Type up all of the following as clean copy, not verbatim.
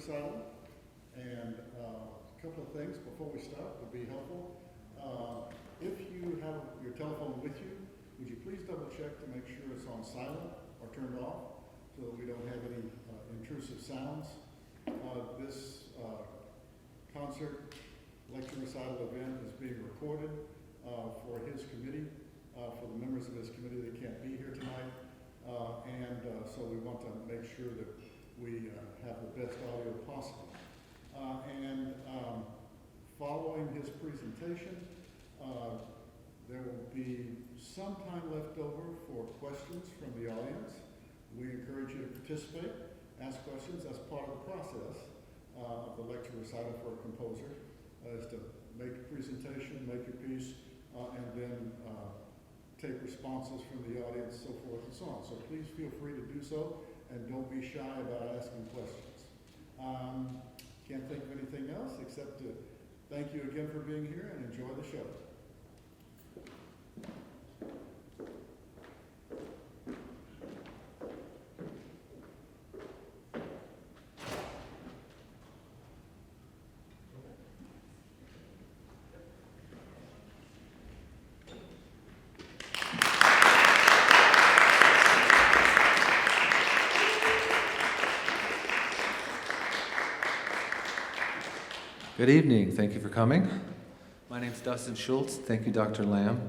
Recital. And a couple of things before we start would be helpful. If you have your telephone with you, would you please double check to make sure it's on silent or turned off so that we don't have any intrusive sounds. This concert lecture recital event is being recorded for his committee, for the members of his committee that can't be here tonight. So we want to make sure that we have the best audio possible. Following his presentation, there will be some time left over for questions from the audience. We encourage you to participate, ask questions. That's part of the process of the lecture recital for a composer, is to make a presentation, make your piece, and then take responses from the audience, so forth and so on. So please feel free to do so, and don't be shy about asking questions. Can't think of anything else except to thank you again for being here and enjoy the show. Good evening. Thank you for coming. My name is Dustin Schultz. Thank you, Dr. Lamb.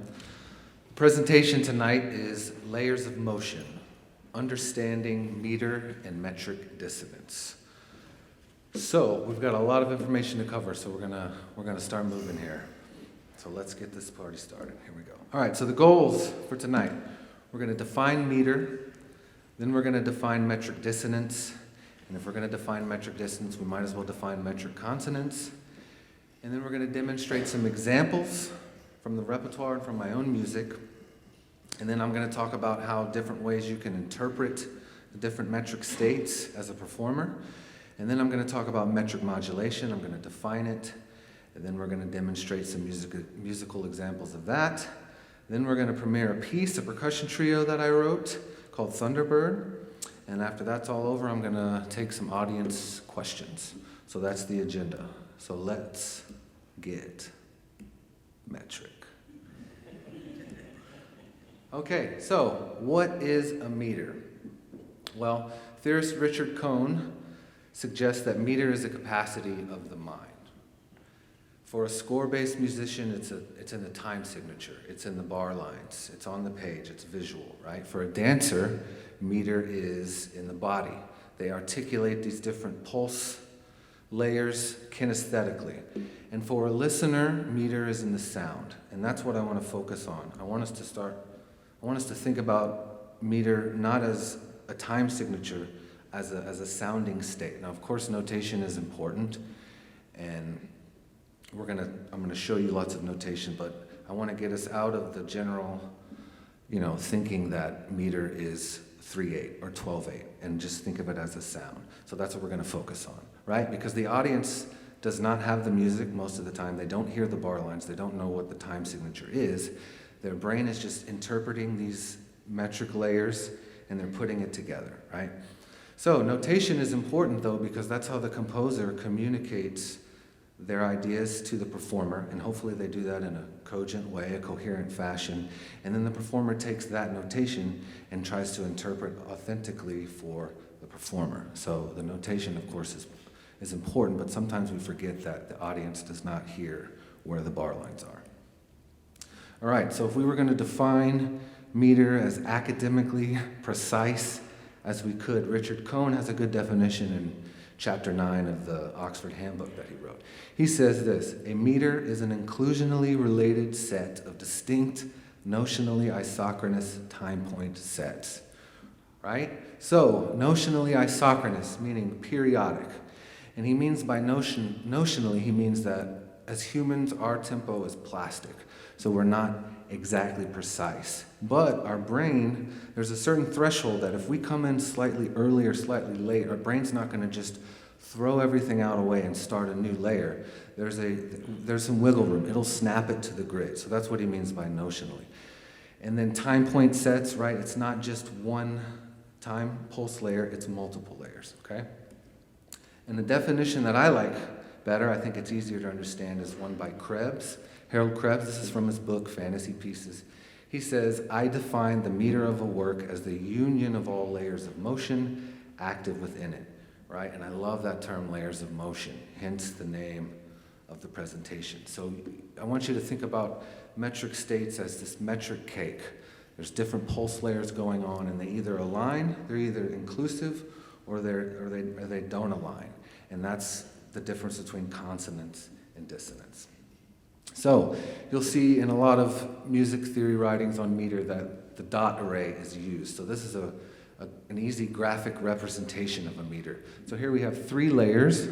The presentation tonight is Layers of Motion, Understanding Meter and Metric Dissonance. So we've got a lot of information to cover, so we're gonna start moving here. So let's get this party started. Here we go. All right, so the goals for tonight. We're gonna define meter, then we're gonna define metric dissonance, and if we're gonna define metric dissonance, we might as well define metric consonance. And then we're going to demonstrate some examples from the repertoire and from my own music. And then I'm going to talk about how different ways you can interpret the different metric states as a performer. And then I'm going to talk about metric modulation. I'm going to define it. And then we're going to demonstrate some musical examples of that. Then we're going to premiere a piece, a percussion trio that I wrote called Thunderbird. And after that's all over, I'm going to take some audience questions. So that's the agenda. So let's get metric. Okay, so what is a meter? Well, theorist Richard Cohn suggests that meter is a capacity of the mind. For a score-based musician, it's in the time signature, it's in the bar lines, it's on the page, it's visual, right? For a dancer, meter is in the body. They articulate these different pulse layers kinesthetically. And for a listener, meter is in the sound. And that's what I want to focus on. I want us to think about meter not as a time signature, as a sounding state. Now, of course, notation is important, and I'm gonna show you lots of notation, but I want to get us out of the general, thinking that meter is 3/8 or 12/8, and just think of it as a sound. So that's what we're going to focus on, right? Because the audience does not have the music most of the time. They don't hear the bar lines. They don't know what the time signature is. Their brain is just interpreting these metric layers, and they're putting it together, right? So notation is important, though, because that's how the composer communicates their ideas to the performer, and hopefully they do that in a cogent way, a coherent fashion, and then the performer takes that notation and tries to interpret authentically for the performer. So the notation, of course, is important, but sometimes we forget that the audience does not hear where the bar lines are. All right, so if we were going to define meter as academically precise as we could, Richard Cohn has a good definition in Chapter 9 of the Oxford Handbook that he wrote. He says this: a meter is an inclusionally related set of distinct, notionally isochronous time point sets. Right? So, notionally isochronous, meaning periodic. And he means by notionally, he means that as humans, our tempo is plastic. So we're not exactly precise. But our brain, there's a certain threshold that if we come in slightly early or slightly late, our brain's not going to just throw everything out away and start a new layer. There's some wiggle room. It'll snap it to the grid. So that's what he means by notionally. And then time point sets, right? It's not just one time pulse layer, it's multiple layers, okay? And the definition that I like better, I think it's easier to understand, is one by Krebs. Harold Krebs, this is from his book, Fantasy Pieces. He says, I define the meter of a work as the union of all layers of motion active within it, right? And I love that term, layers of motion, hence the name of the presentation. So I want you to think about metric states as this metric cake. There's different pulse layers going on, and they either align, they're either inclusive, or they don't align. And that's the difference between consonance and dissonance. So you'll see in a lot of music theory writings on meter that the dot array is used. So this is an easy graphic representation of a meter. So here we have 3 layers.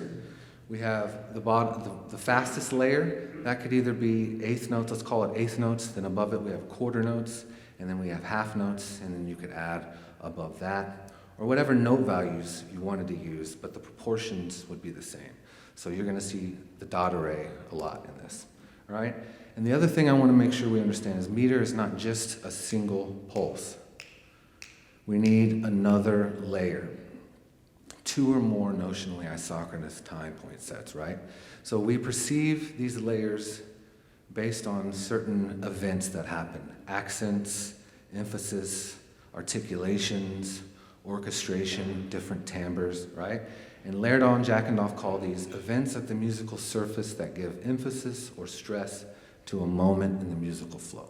We have the fastest layer. That could either be eighth notes, let's call it eighth notes. Then above it we have quarter notes, and then we have half notes, and then you could add above that, or whatever note values you wanted to use, but the proportions would be the same. So you're going to see the dot array a lot in this. All right? And the other thing I want to make sure we understand is meter is not just a single pulse. We need another layer. 2 or more notionally isochronous time point sets, right? So we perceive these layers based on certain events that happen. Accents, emphasis, articulations, orchestration, different timbres, right? And Lerdo and Jackendorf call these events at the musical surface that give emphasis or stress to a moment in the musical flow.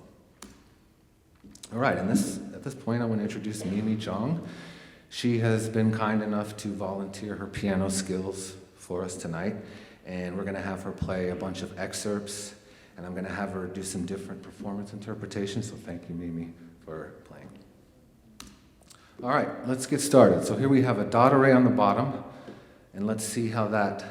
All right, and at this point I want to introduce Mimi Zhang. She has been kind enough to volunteer her piano skills for us tonight, and we're going to have her play a bunch of excerpts, and I'm going to have her do some different performance interpretations, so thank you, Mimi, for playing. All right, let's get started. So here we have a dot array on the bottom, and let's see how that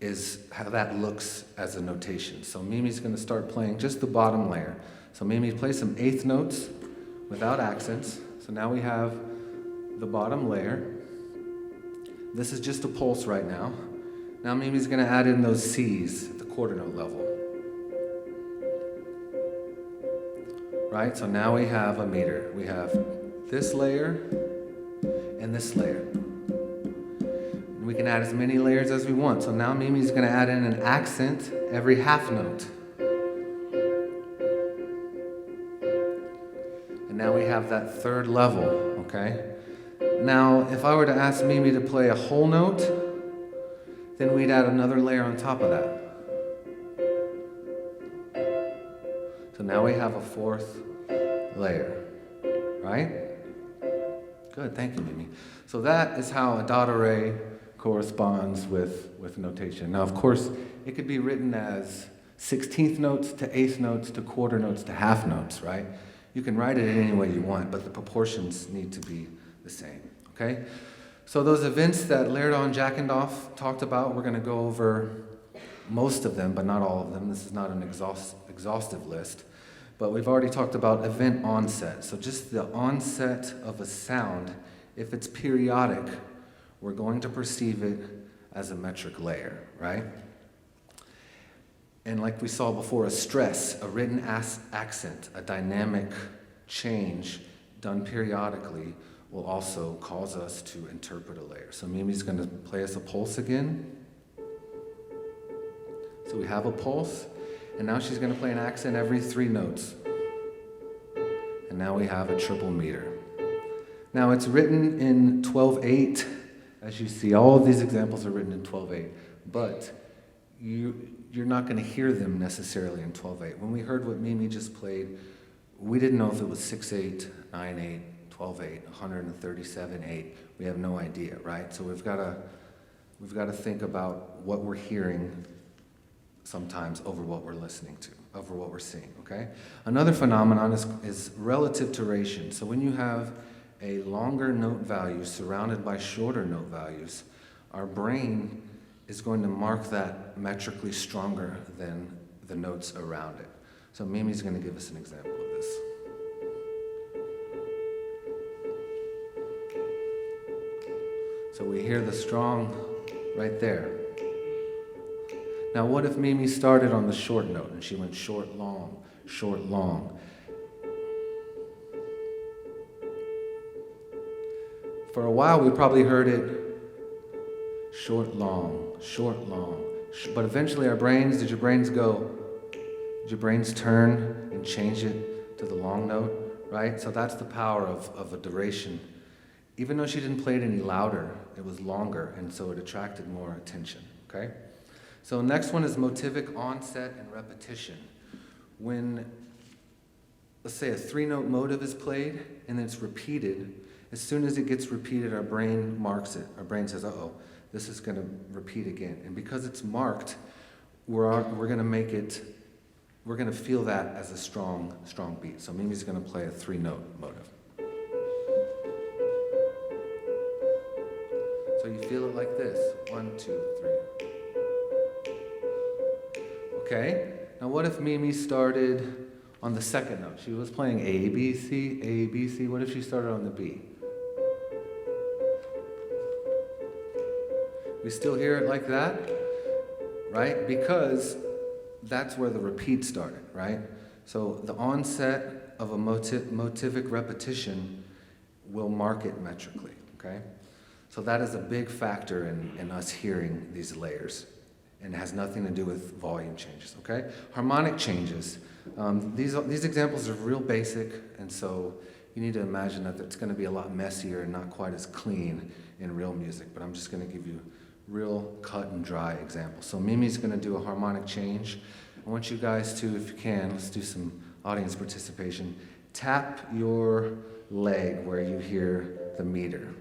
looks as a notation. So Mimi's going to start playing just the bottom layer. So Mimi, play some eighth notes without accents. So now we have the bottom layer. This is just a pulse right now. Now Mimi's going to add in those C's at the quarter note level. Right? So now we have a meter. We have this layer and this layer. We can add as many layers as we want. So now Mimi's going to add in an accent every half note. And now we have that third level, okay? Now, if I were to ask Mimi to play a whole note, then we'd add another layer on top of that. So now we have a fourth layer, right? Good, thank you, Mimi. So that is how a dot array corresponds with notation. Now, of course, it could be written as 16th notes to eighth notes to quarter notes to half notes, right? You can write it any way you want, but the proportions need to be the same, okay? So those events that Lerdo and Jackendorf talked about, we're going to go over most of them, but not all of them. This is not an exhaustive list. But we've already talked about event onset. So just the onset of a sound, if it's periodic, we're going to perceive it as a metric layer, right? And like we saw before, a stress, a written accent, a dynamic change done periodically will also cause us to interpret a layer. So Mimi's going to play us a pulse again. So we have a pulse, and now she's going to play an accent every 3 notes. And now we have a triple meter. Now it's written in 12/8. As you see, all of these examples are written in 12/8, but you're not going to hear them necessarily in 12/8. When we heard what Mimi just played, we didn't know if it was 6/8, 9/8, 12/8, 137/8. We have no idea, right? So we've got to think about what we're hearing sometimes over what we're listening to, over what we're seeing, okay? Another phenomenon is relative duration. So when you have a longer note value surrounded by shorter note values, our brain is going to mark that metrically stronger than the notes around it. So Mimi's going to give us an example of this. So we hear the strong right there. Now what if Mimi started on the short note and she went short, long, short, long? For a while we probably heard it short, long, short, long. But eventually our brains, did your brains go? Did your brains turn and change it to the long note, right? So that's the power of a duration. Even though she didn't play it any louder, it was longer, and so it attracted more attention, okay? So next one is motivic onset and repetition. When, let's say, a 3-note motive is played and then it's repeated, as soon as it gets repeated, our brain marks it. Our brain says, uh-oh, this is going to repeat again. And because it's marked, we're going to make it, we're going to feel that as a strong beat. So Mimi's going to play a 3-note motive. So you feel it like this. 1, 2, 3. Okay? Now what if Mimi started on the 2nd note? She was playing A, B, C, A, B, C. What if she started on the B? We still hear it like that, right? Because that's where the repeat started, right? So the onset of a motivic repetition will mark it metrically, okay? So that is a big factor in us hearing these layers, and it has nothing to do with volume changes, okay? Harmonic changes. These examples are real basic, and so you need to imagine that it's going to be a lot messier and not quite as clean in real music, but I'm just going to give you real cut and dry examples. So Mimi's going to do a harmonic change. I want you guys to, if you can, let's do some audience participation. Tap your leg where you hear the meter.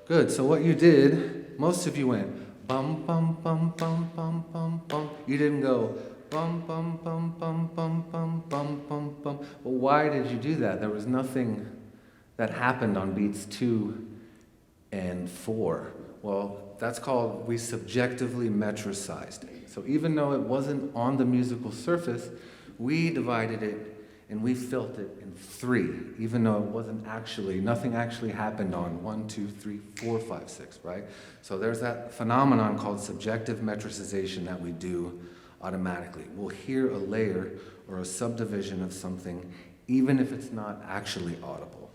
Good, so what you did, most of you went bum bum bum bum bum bum bum. You didn't go bum bum bum bum bum bum bum bum bum. Well, why did you do that? There was nothing that happened on beats 2 and 4. Well, that's called, we subjectively metricized it. So even though it wasn't on the musical surface, we divided it and we felt it in 3, even though it wasn't actually, nothing actually happened on 1, 2, 3, 4, 5, 6, right? So there's that phenomenon called subjective metricization that we do automatically. We'll hear a layer or a subdivision of something, even if it's not actually audible.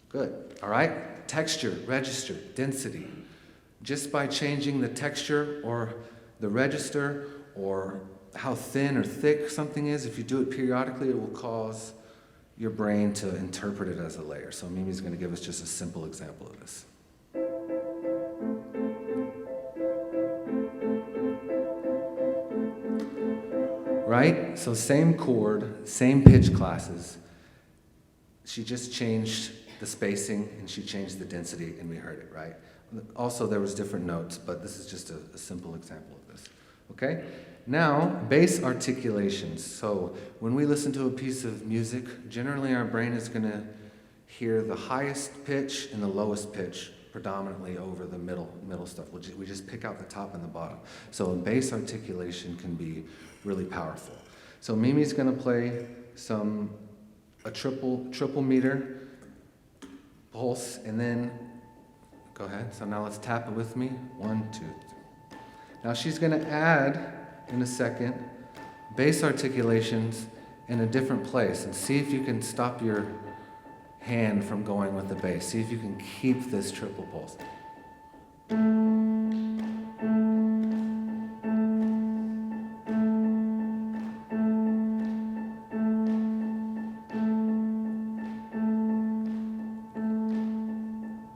Good, all right? Texture, register, density. Just by changing the texture or the register or how thin or thick something is, if you do it periodically, it will cause your brain to interpret it as a layer. So Mimi's going to give us just a simple example of this. Right? So same chord, same pitch classes. She just changed the spacing and she changed the density and we heard it, right? Also, there was different notes, but this is just a simple example of this. Okay? Now, bass articulations. So when we listen to a piece of music, generally our brain is going to hear the highest pitch and the lowest pitch predominantly over the middle stuff. We just pick out the top and the bottom. So bass articulation can be really powerful. So Mimi's going to play a triple meter pulse, and then go ahead. So now let's tap it with me. 1, 2, 3. Now she's going to add in a second bass articulations in a different place, and see if you can stop your hand from going with the bass. See if you can keep this triple pulse.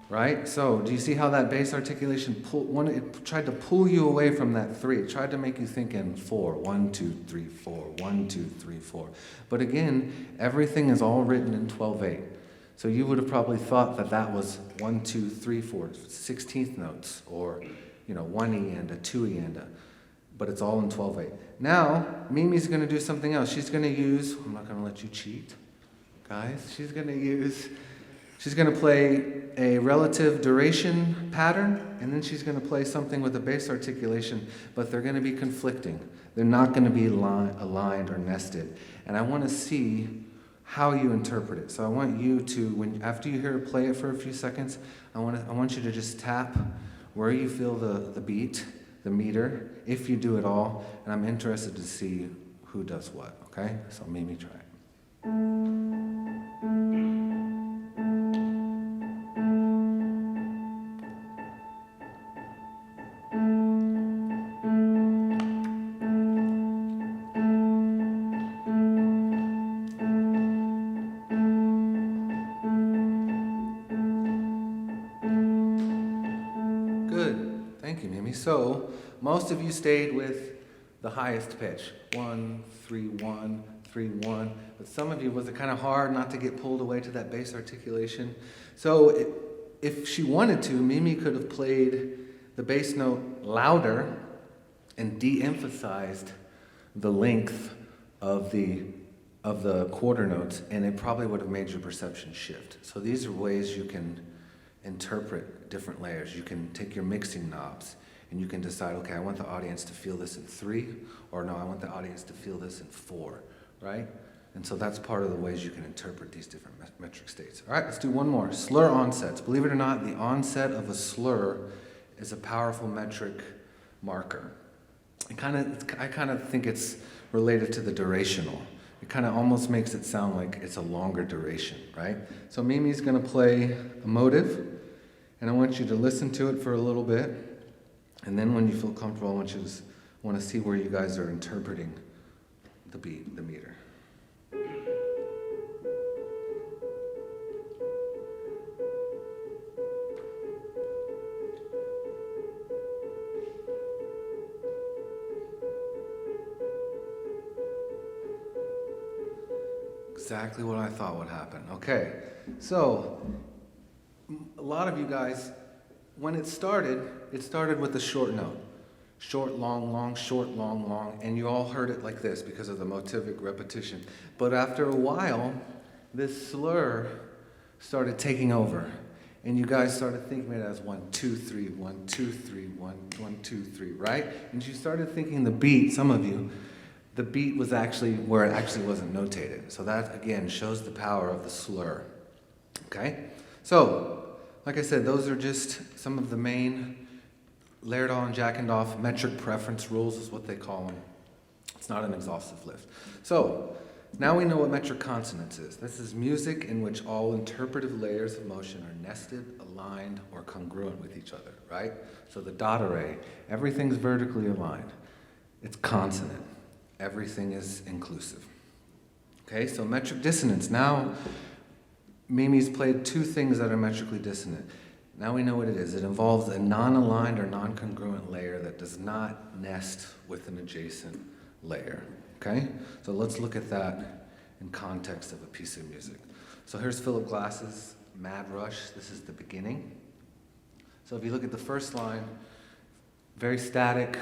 Right? So, do you see how that bass articulation it tried to pull you away from that 3. It tried to make you think in 4. 1, 2, 3, 4. 1, 2, 3, 4. But again, everything is all written in 12/8. So you would have probably thought that was 1, 2, 3, 4, 16th notes, or 1 E and a 2 E and a, but it's all in 12/8. Now, Mimi's going to do something else. She's going to use, I'm not going to let you cheat, guys. She's going to play a relative duration pattern, and then she's going to play something with a bass articulation, but they're going to be conflicting. They're not going to be aligned or nested. And I want to see how you interpret it. So I want you to, after you hear her play it for a few seconds, I want you to just tap where you feel the beat. the meter, if you do it all, and I'm interested to see who does what, okay? So Mimi, try it. So most of you stayed with the highest pitch, 1, 3, 1, 3, 1. But some of you, was it kind of hard not to get pulled away to that bass articulation? So if she wanted to, Mimi could have played the bass note louder and de-emphasized the length of the quarter notes, and it probably would have made your perception shift. So these are ways you can interpret different layers. You can take your mixing knobs, and you can decide, okay, I want the audience to feel this in 3, or no, I want the audience to feel this in 4, right? And so that's part of the ways you can interpret these different metric states. All right, let's do one more. Slur onsets. Believe it or not, the onset of a slur is a powerful metric marker. I kind of think it's related to the durational. It kind of almost makes it sound like it's a longer duration, right? So Mimi's going to play a motive, and I want you to listen to it for a little bit. And then when you feel comfortable, I want to see where you guys are interpreting the beat, the meter. Exactly what I thought would happen. Okay, so a lot of you guys, when it started with a short note. Short, long, long, short, long, long, and you all heard it like this because of the motivic repetition. But after a while, this slur started taking over, and you guys started thinking it as 1, 2, 3, 1, 2, 3, 1, 1, 2, 3, right? And you started thinking the beat, some of you, the beat was actually where it actually wasn't notated. So that, again, shows the power of the slur, okay? So, like I said, those are just some of the main layered on, jackened off, metric preference rules is what they call them. It's not an exhaustive list. So, now we know what metric consonance is. This is music in which all interpretive layers of motion are nested, aligned, or congruent with each other, right? So the dot array, everything's vertically aligned. It's consonant. Everything is inclusive. Okay, so metric dissonance. Now, Mimi's played 2 things that are metrically dissonant. Now we know what it is. It involves a non-aligned or non-congruent layer that does not nest with an adjacent layer. Okay? So let's look at that in context of a piece of music. So here's Philip Glass's Mad Rush. This is the beginning. So if you look at the first line, very static,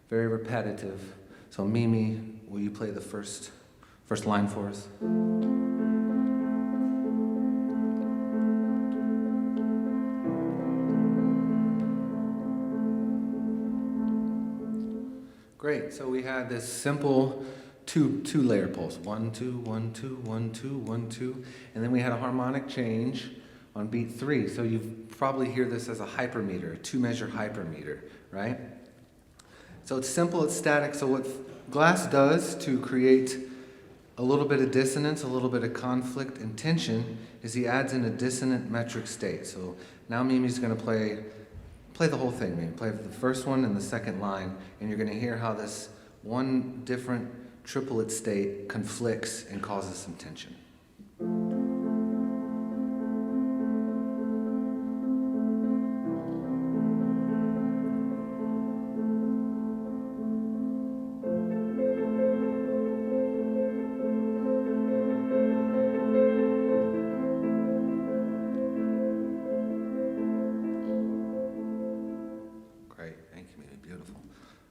very repetitive. So Mimi, will you play the first line for us? Great, so we had this simple two-layer pulse. 1, 2, 1, 2, 1, 2, 1, 2. And then we had a harmonic change on beat 3. So you probably hear this as a hypermeter, a 2-measure hypermeter, right? So it's simple, it's static. So what Glass does to create a little bit of dissonance, a little bit of conflict and tension, is he adds in a dissonant metric state. So now Mimi's going to play the whole thing, Mimi. Play the first one and the second line, and you're going to hear how this one different triplet state conflicts and causes some tension.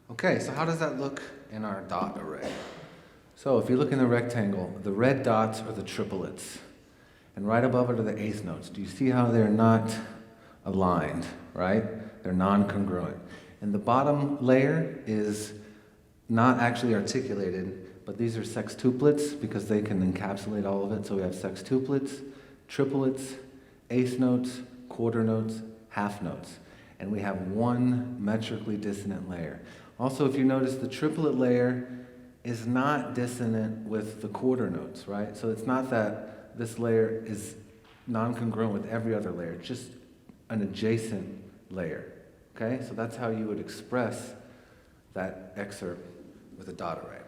Okay, so how does that look in our dot array? So if you look in the rectangle, the red dots are the triplets, and right above it are the eighth notes. Do you see how they're not aligned, right? They're non-congruent. And the bottom layer is not actually articulated, but these are sextuplets because they can encapsulate all of it. So we have sextuplets, triplets, eighth notes, quarter notes, half notes. and we have one metrically dissonant layer. Also, if you notice, the triplet layer is not dissonant with the quarter notes, right? So it's not that this layer is non-congruent with every other layer, it's just an adjacent layer, okay? So that's how you would express that excerpt with a dot array.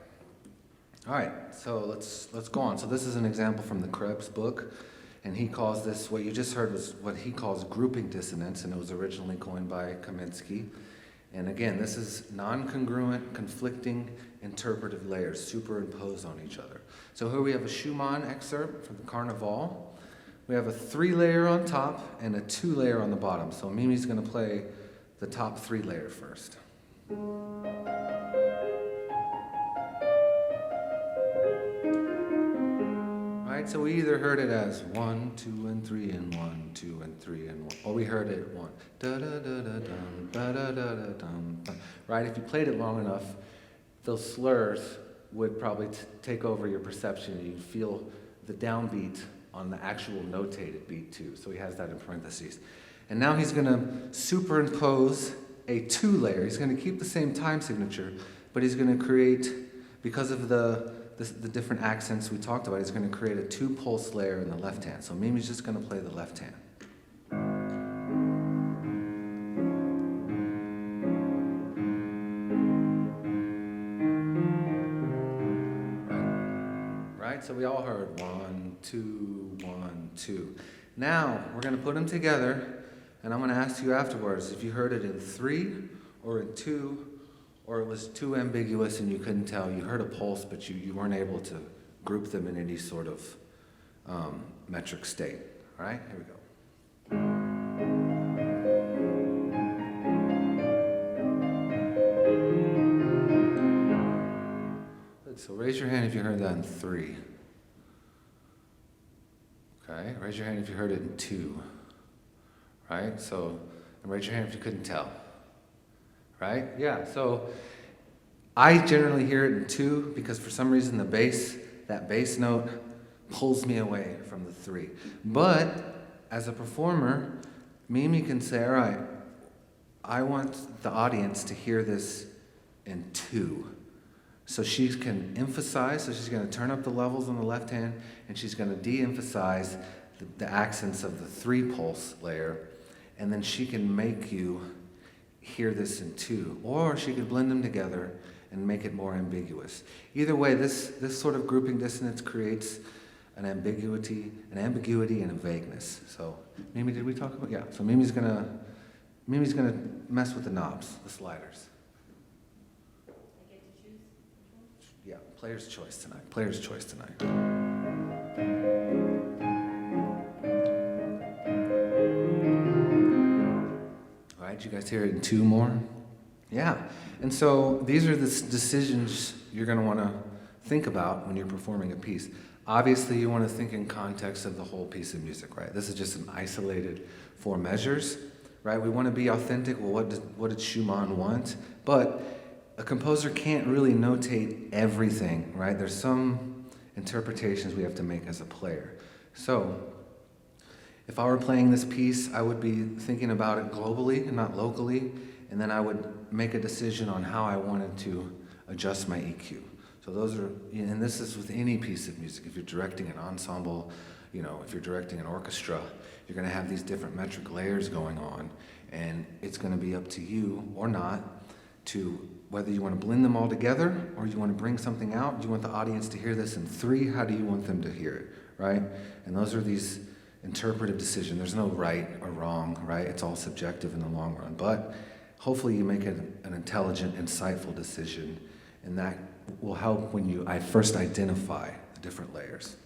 All right, so let's go on. So this is an example from the Krebs book, and he calls this, what you just heard was what he calls grouping dissonance, and it was originally coined by Kaminsky. And again, this is non-congruent, conflicting interpretive layers superimposed on each other. So here we have a Schumann excerpt from the Carnival. We have a 3-layer on top and a 2-layer on the bottom. So Mimi's going to play the top 3 layer first. Right, so we either heard it as 1, 2, and 3, and 1, 2, and 3, and 1, or we heard it 1, da da da da dum, da da da da dum. Right, if you played it long enough, those slurs would probably take over your perception. You'd feel the downbeat on the actual notated beat too. So he has that in parentheses. And now he's going to superimpose a 2-layer. He's going to keep the same time signature, but he's going to create, because of the different accents we talked about, he's going to create a 2-pulse layer in the left hand. So Mimi's just going to play the left hand. Right? So we all heard 1, 2, 1, 2. Now we're going to put them together, and I'm going to ask you afterwards if you heard it in 3 or in 2, or it was too ambiguous and you couldn't tell. You heard a pulse, but you weren't able to group them in any sort of metric state. All right, here we go. Good, so raise your hand if you heard that in 3. Okay, raise your hand if you heard it in 2. Right, so, and raise your hand if you couldn't tell. Right? Yeah, so I generally hear it in 2 because for some reason that bass note pulls me away from the 3. But as a performer, Mimi can say, all right, I want the audience to hear this in 2. So she can emphasize, so she's going to turn up the levels on the left hand, and she's going to de-emphasize the accents of the 3-pulse layer, and then she can make you hear this in 2, or she could blend them together and make it more ambiguous. Either way, this sort of grouping dissonance creates an ambiguity and a vagueness. So, Mimi, did we talk about? Yeah. So Mimi's gonna mess with the knobs, the sliders. I get to choose which one? Yeah, player's choice tonight. Player's choice tonight. Did you guys hear it in 2 more? Yeah. And so these are the decisions you're going to want to think about when you're performing a piece. Obviously, you want to think in context of the whole piece of music, right? This is just an isolated 4 measures, right? We want to be authentic. Well, what did Schumann want? But a composer can't really notate everything, right? There's some interpretations we have to make as a player. So if I were playing this piece, I would be thinking about it globally and not locally, and then I would make a decision on how I wanted to adjust my EQ. So those are, and this is with any piece of music. If you're directing an ensemble, if you're directing an orchestra, you're going to have these different metric layers going on, and it's going to be up to you or not to whether you want to blend them all together or you want to bring something out. Do you want the audience to hear this in 3? How do you want them to hear it, right? And those are these interpretive decision. There's no right or wrong, right? It's all subjective in the long run. But hopefully you make an intelligent, insightful decision, and that will help when I first identify the different layers.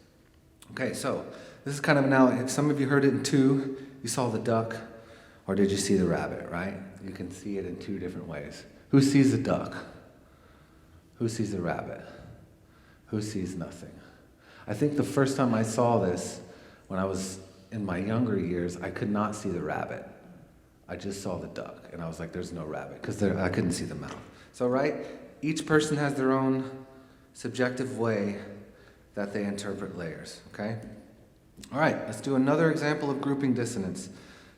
Okay, so this is kind of now, if some of you heard it in 2, you saw the duck, or did you see the rabbit, right? You can see it in 2 different ways. Who sees the duck? Who sees the rabbit? Who sees nothing? I think the first time I saw this, when I was in my younger years, I could not see the rabbit. I just saw the duck, and I was like, there's no rabbit, because I couldn't see the mouth. So, right, each person has their own subjective way that they interpret layers, okay? All right, let's do another example of grouping dissonance.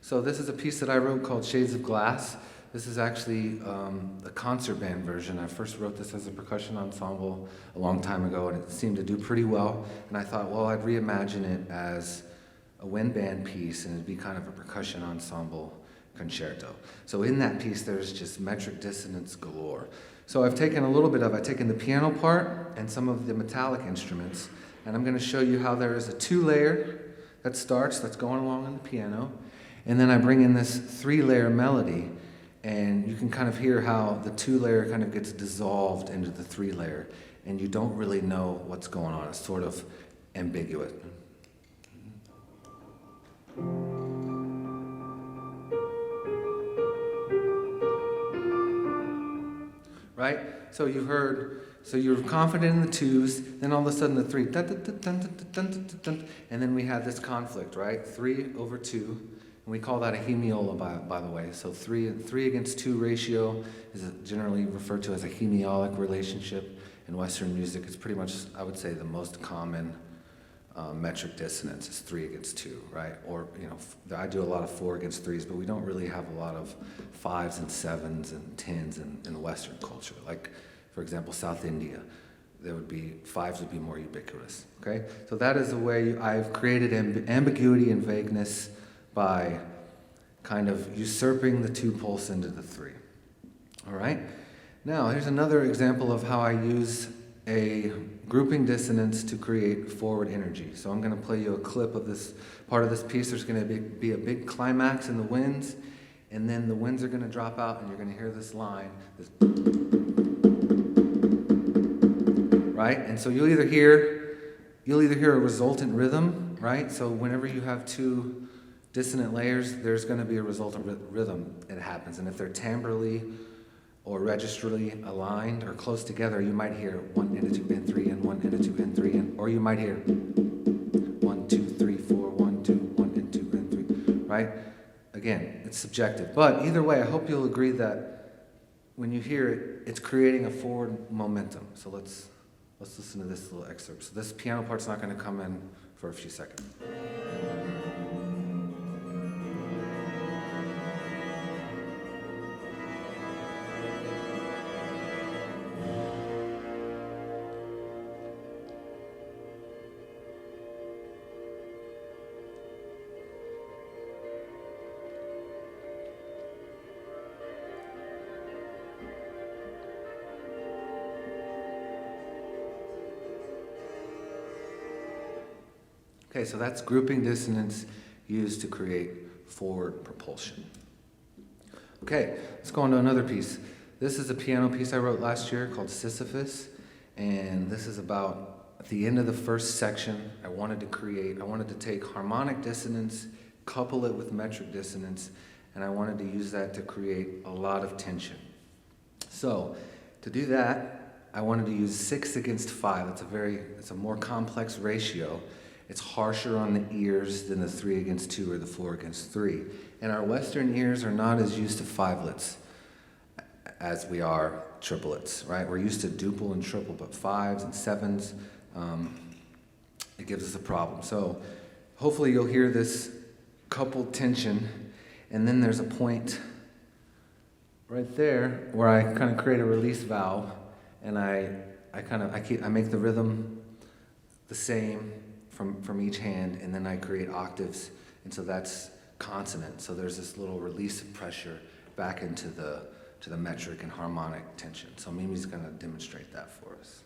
So this is a piece that I wrote called Shades of Glass. This is actually the concert band version. I first wrote this as a percussion ensemble a long time ago, and it seemed to do pretty well. And I thought, well, I'd reimagine it as a wind band piece, and it'd be kind of a percussion ensemble concerto. So in that piece, there's just metric dissonance galore. So I've taken the piano part and some of the metallic instruments, and I'm going to show you how there is a 2-layer that's going along on the piano, and then I bring in this 3-layer melody, and you can kind of hear how the 2-layer kind of gets dissolved into the 3-layer, and you don't really know what's going on. It's sort of ambiguous. Right? So you're confident in the 2s, then all of a sudden the 3, dun, dun, dun, dun, dun, dun, dun, dun, dun, and then we have this conflict, right? 3 over 2, and we call that a hemiola, by the way. So 3 against 2 ratio is generally referred to as a hemiolic relationship in Western music. It's pretty much, I would say, the most common metric dissonance is 3 against 2, right? Or, I do a lot of 4 against 3s, but we don't really have a lot of 5s and 7s and 10s in Western culture. Like, for example, South India, 5s would be more ubiquitous, okay? So that is the way I've created ambiguity and vagueness by kind of usurping the 2 pulse into the 3, all right? Now, here's another example of how I use a grouping dissonance to create forward energy. So I'm going to play you a clip of this part of this piece. There's going to be a big climax in the winds, and then the winds are going to drop out, and you're going to hear this line, right? And so you'll either hear a resultant rhythm, right? So whenever you have 2 dissonant layers, there's going to be a resultant rhythm that happens, and if they're timbrally or registrally aligned or close together, you might hear 1 and a 2 and 3 and 1 and a 2 and 3, or you might hear 1, 2, 3, 4, 1, 2, 1 and 2 and 3, right? Again, it's subjective, but either way, I hope you'll agree that when you hear it, it's creating a forward momentum. So let's listen to this little excerpt. So this piano part's not going to come in for a few seconds. Okay, so that's grouping dissonance used to create forward propulsion. Okay, let's go on to another piece. This is a piano piece I wrote last year called Sisyphus, and this is about, at the end of the first section, I wanted to take harmonic dissonance, couple it with metric dissonance, and I wanted to use that to create a lot of tension. So, to do that, I wanted to use 6 against 5. It's a more complex ratio. It's harsher on the ears than the 3 against 2 or the 4 against 3. And our Western ears are not as used to 5lets as we are triplets, right? We're used to duple and triple, but 5s and 7s, it gives us a problem. So hopefully you'll hear this coupled tension, and then there's a point right there where I kind of create a release valve, and I make the rhythm the same from each hand, and then I create octaves, and so that's consonant. So there's this little release of pressure back into the metric and harmonic tension. So Mimi's going to demonstrate that for us.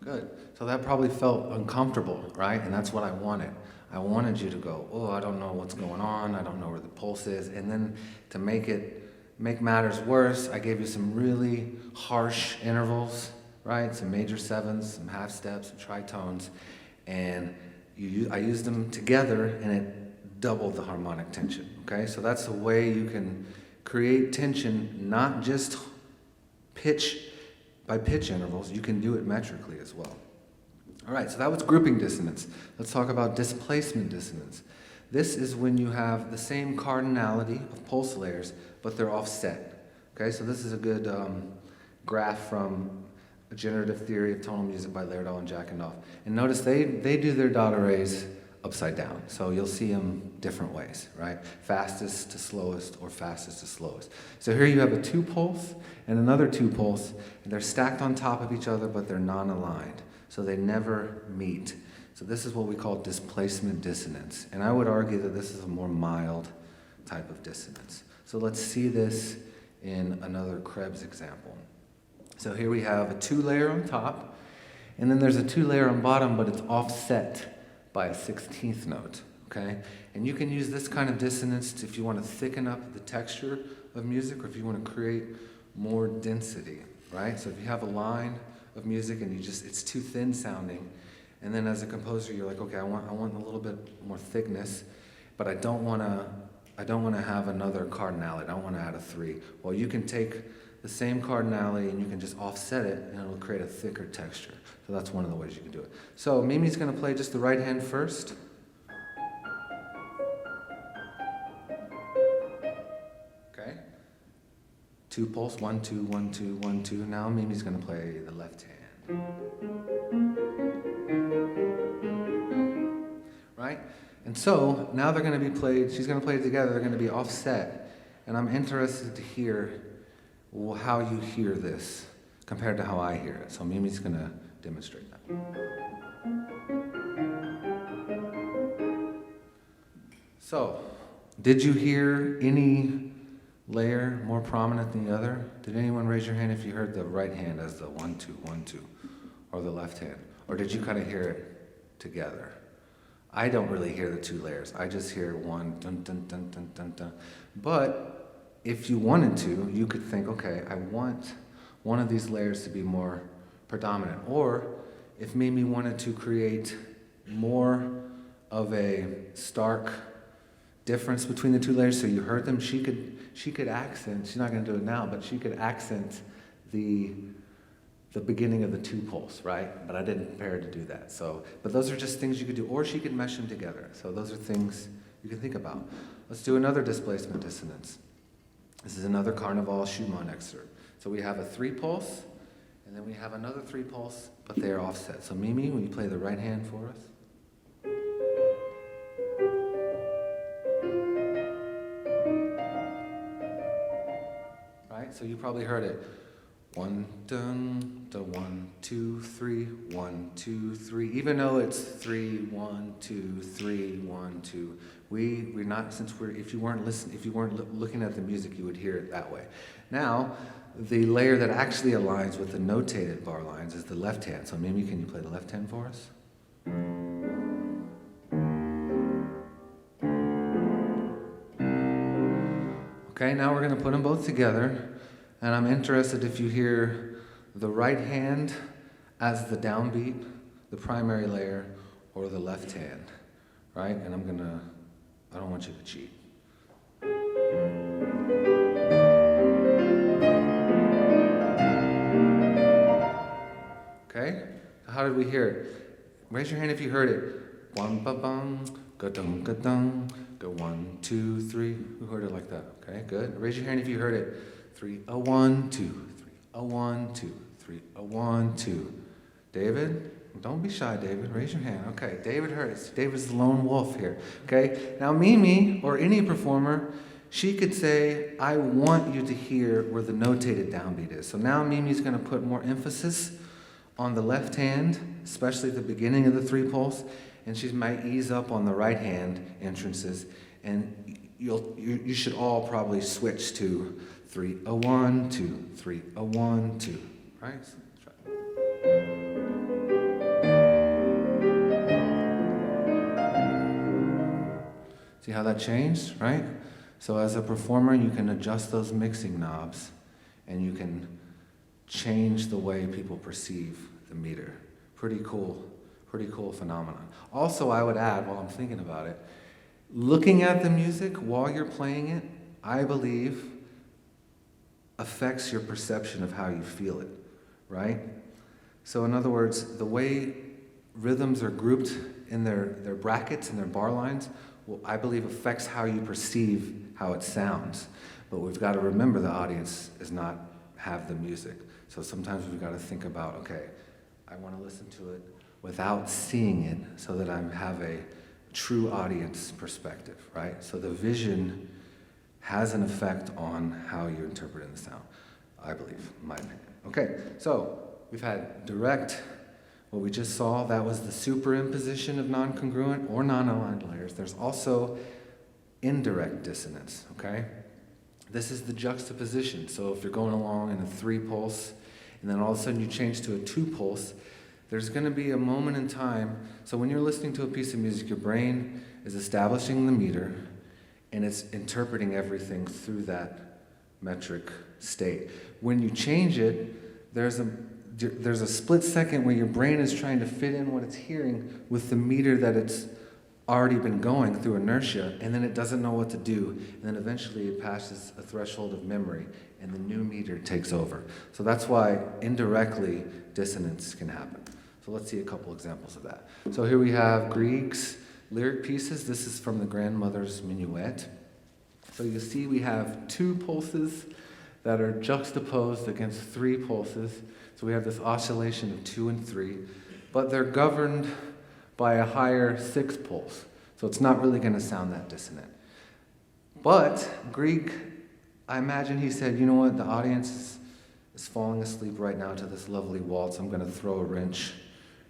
Good. So that probably felt uncomfortable, right? And that's what I wanted. I wanted you to go, oh, I don't know what's going on. I don't know where the pulse is. And then to make matters worse, I gave you some really harsh intervals, right? Some major 7s, some half steps, some tritones. And I used them together, and it doubled the harmonic tension, okay? So that's the way you can create tension, not just by pitch intervals. You can do it metrically as well. All right, so that was grouping dissonance. Let's talk about displacement dissonance. This is when you have the same cardinality of pulse layers, but they're offset. Okay, so this is a good graph from A Generative Theory of Tonal Music by Lerdahl and Jackanoff. And notice they do their dot arrays upside down. So you'll see them different ways, right? Fastest to slowest or fastest to slowest. So here you have a 2-pulse and another 2-pulse, and they're stacked on top of each other, but they're non-aligned. So they never meet. So this is what we call displacement dissonance. And I would argue that this is a more mild type of dissonance. So let's see this in another Krebs example. So here we have a 2-layer on top, and then there's a 2-layer on bottom, but it's offset by a 16th note, okay? And you can use this kind of dissonance if you want to thicken up the texture of music or if you want to create more density, right? So if you have a line of music and it's too thin sounding, and then as a composer you're like, okay, I want a little bit more thickness, but I don't want to have another cardinality. I don't want to add a 3. Well, you can take the same cardinality and you can just offset it and it'll create a thicker texture. So that's one of the ways you can do it. So Mimi's going to play just the right hand first. Okay. 2-pulse, 1, 2, 1, 2, 1, 2. Now Mimi's going to play the left hand. Right? And so now they're going to be played, she's going to play it together, they're going to be offset. And I'm interested to hear how you hear this compared to how I hear it. So Mimi's going to demonstrate that. So, did you hear any layer more prominent than the other? Did anyone raise your hand if you heard the right hand as the 1, 2, 1, 2, or the left hand? Or did you kind of hear it together? I don't really hear the 2 layers. I just hear 1, dun, dun, dun, dun, dun, dun. But if you wanted to, you could think, okay, I want one of these layers to be more predominant. Or if Mimi wanted to create more of a stark difference between the 2 layers so you heard them, she could accent, she's not going to do it now, but she could accent the beginning of the 2-pulse, right? But I didn't prepare her to do that. So, but those are just things you could do, or she could mesh them together. So those are things you can think about. Let's do another displacement dissonance. This is another Carnival Schumann excerpt. So we have a 3-pulse, and then we have another 3-pulse, but they are offset. So Mimi, will you play the right hand for us? Right, so you probably heard it. 1, dun, da 1, 2, 3, 1, 2, 3. Even though it's 3, 1, 2, 3, 1, 2. We're not, if you weren't looking at the music, you would hear it that way. Now, the layer that actually aligns with the notated bar lines is the left hand. So Mimi, can you play the left hand for us? Okay, now we're going to put them both together. And I'm interested if you hear the right hand as the downbeat, the primary layer, or the left hand, right? And I don't want you to cheat. Okay? How did we hear it? Raise your hand if you heard it. Bum ba bum, ga-dung ga-dung, go 1, 2, 3. Who heard it like that? Okay, good. Raise your hand if you heard it. 3, a 1, 2, 3, a 1, 2, 3, a 1, 2. David? Don't be shy, David. Raise your hand. Okay, David heard it. David's the lone wolf here. Okay? Now Mimi, or any performer, she could say, I want you to hear where the notated downbeat is. So now Mimi's going to put more emphasis on the left hand, especially at the beginning of the 3-pulse, and she might ease up on the right hand entrances, and you should all probably switch to 3, a 1, 2, 3, a 1, 2. Right? Let's try. See how that changed, right? So as a performer, you can adjust those mixing knobs, and you can change the way people perceive the meter. Pretty cool phenomenon. Also, I would add, while I'm thinking about it, looking at the music while you're playing it, I believe, affects your perception of how you feel it, right? So in other words, the way rhythms are grouped in their brackets and their bar lines, well, I believe affects how you perceive how it sounds. But we've got to remember the audience does not have the music. So sometimes we've got to think about, okay, I want to listen to it without seeing it so that I have a true audience perspective, right? So the vision has an effect on how you're interpreting the sound, I believe, in my opinion. Okay, so we've had direct, what we just saw, that was the superimposition of non-congruent or non-aligned layers. There's also indirect dissonance, okay? This is the juxtaposition. So if you're going along in a 3-pulse, and then all of a sudden you change to a 2-pulse, there's going to be a moment in time. So when you're listening to a piece of music, your brain is establishing the meter, and it's interpreting everything through that metric state. When you change it, there's a split second where your brain is trying to fit in what it's hearing with the meter that it's already been going through inertia, and then it doesn't know what to do, and then eventually it passes a threshold of memory, and the new meter takes over. So that's why indirectly dissonance can happen. So let's see a couple examples of that. So here we have Grieg's lyric pieces. This is from the Grandmother's Minuet. So you see we have 2 pulses that are juxtaposed against 3 pulses. So we have this oscillation of 2 and 3, but they're governed by a higher 6th pulse. So it's not really going to sound that dissonant. But Grieg, I imagine he said, you know what, the audience is falling asleep right now to this lovely waltz. I'm going to throw a wrench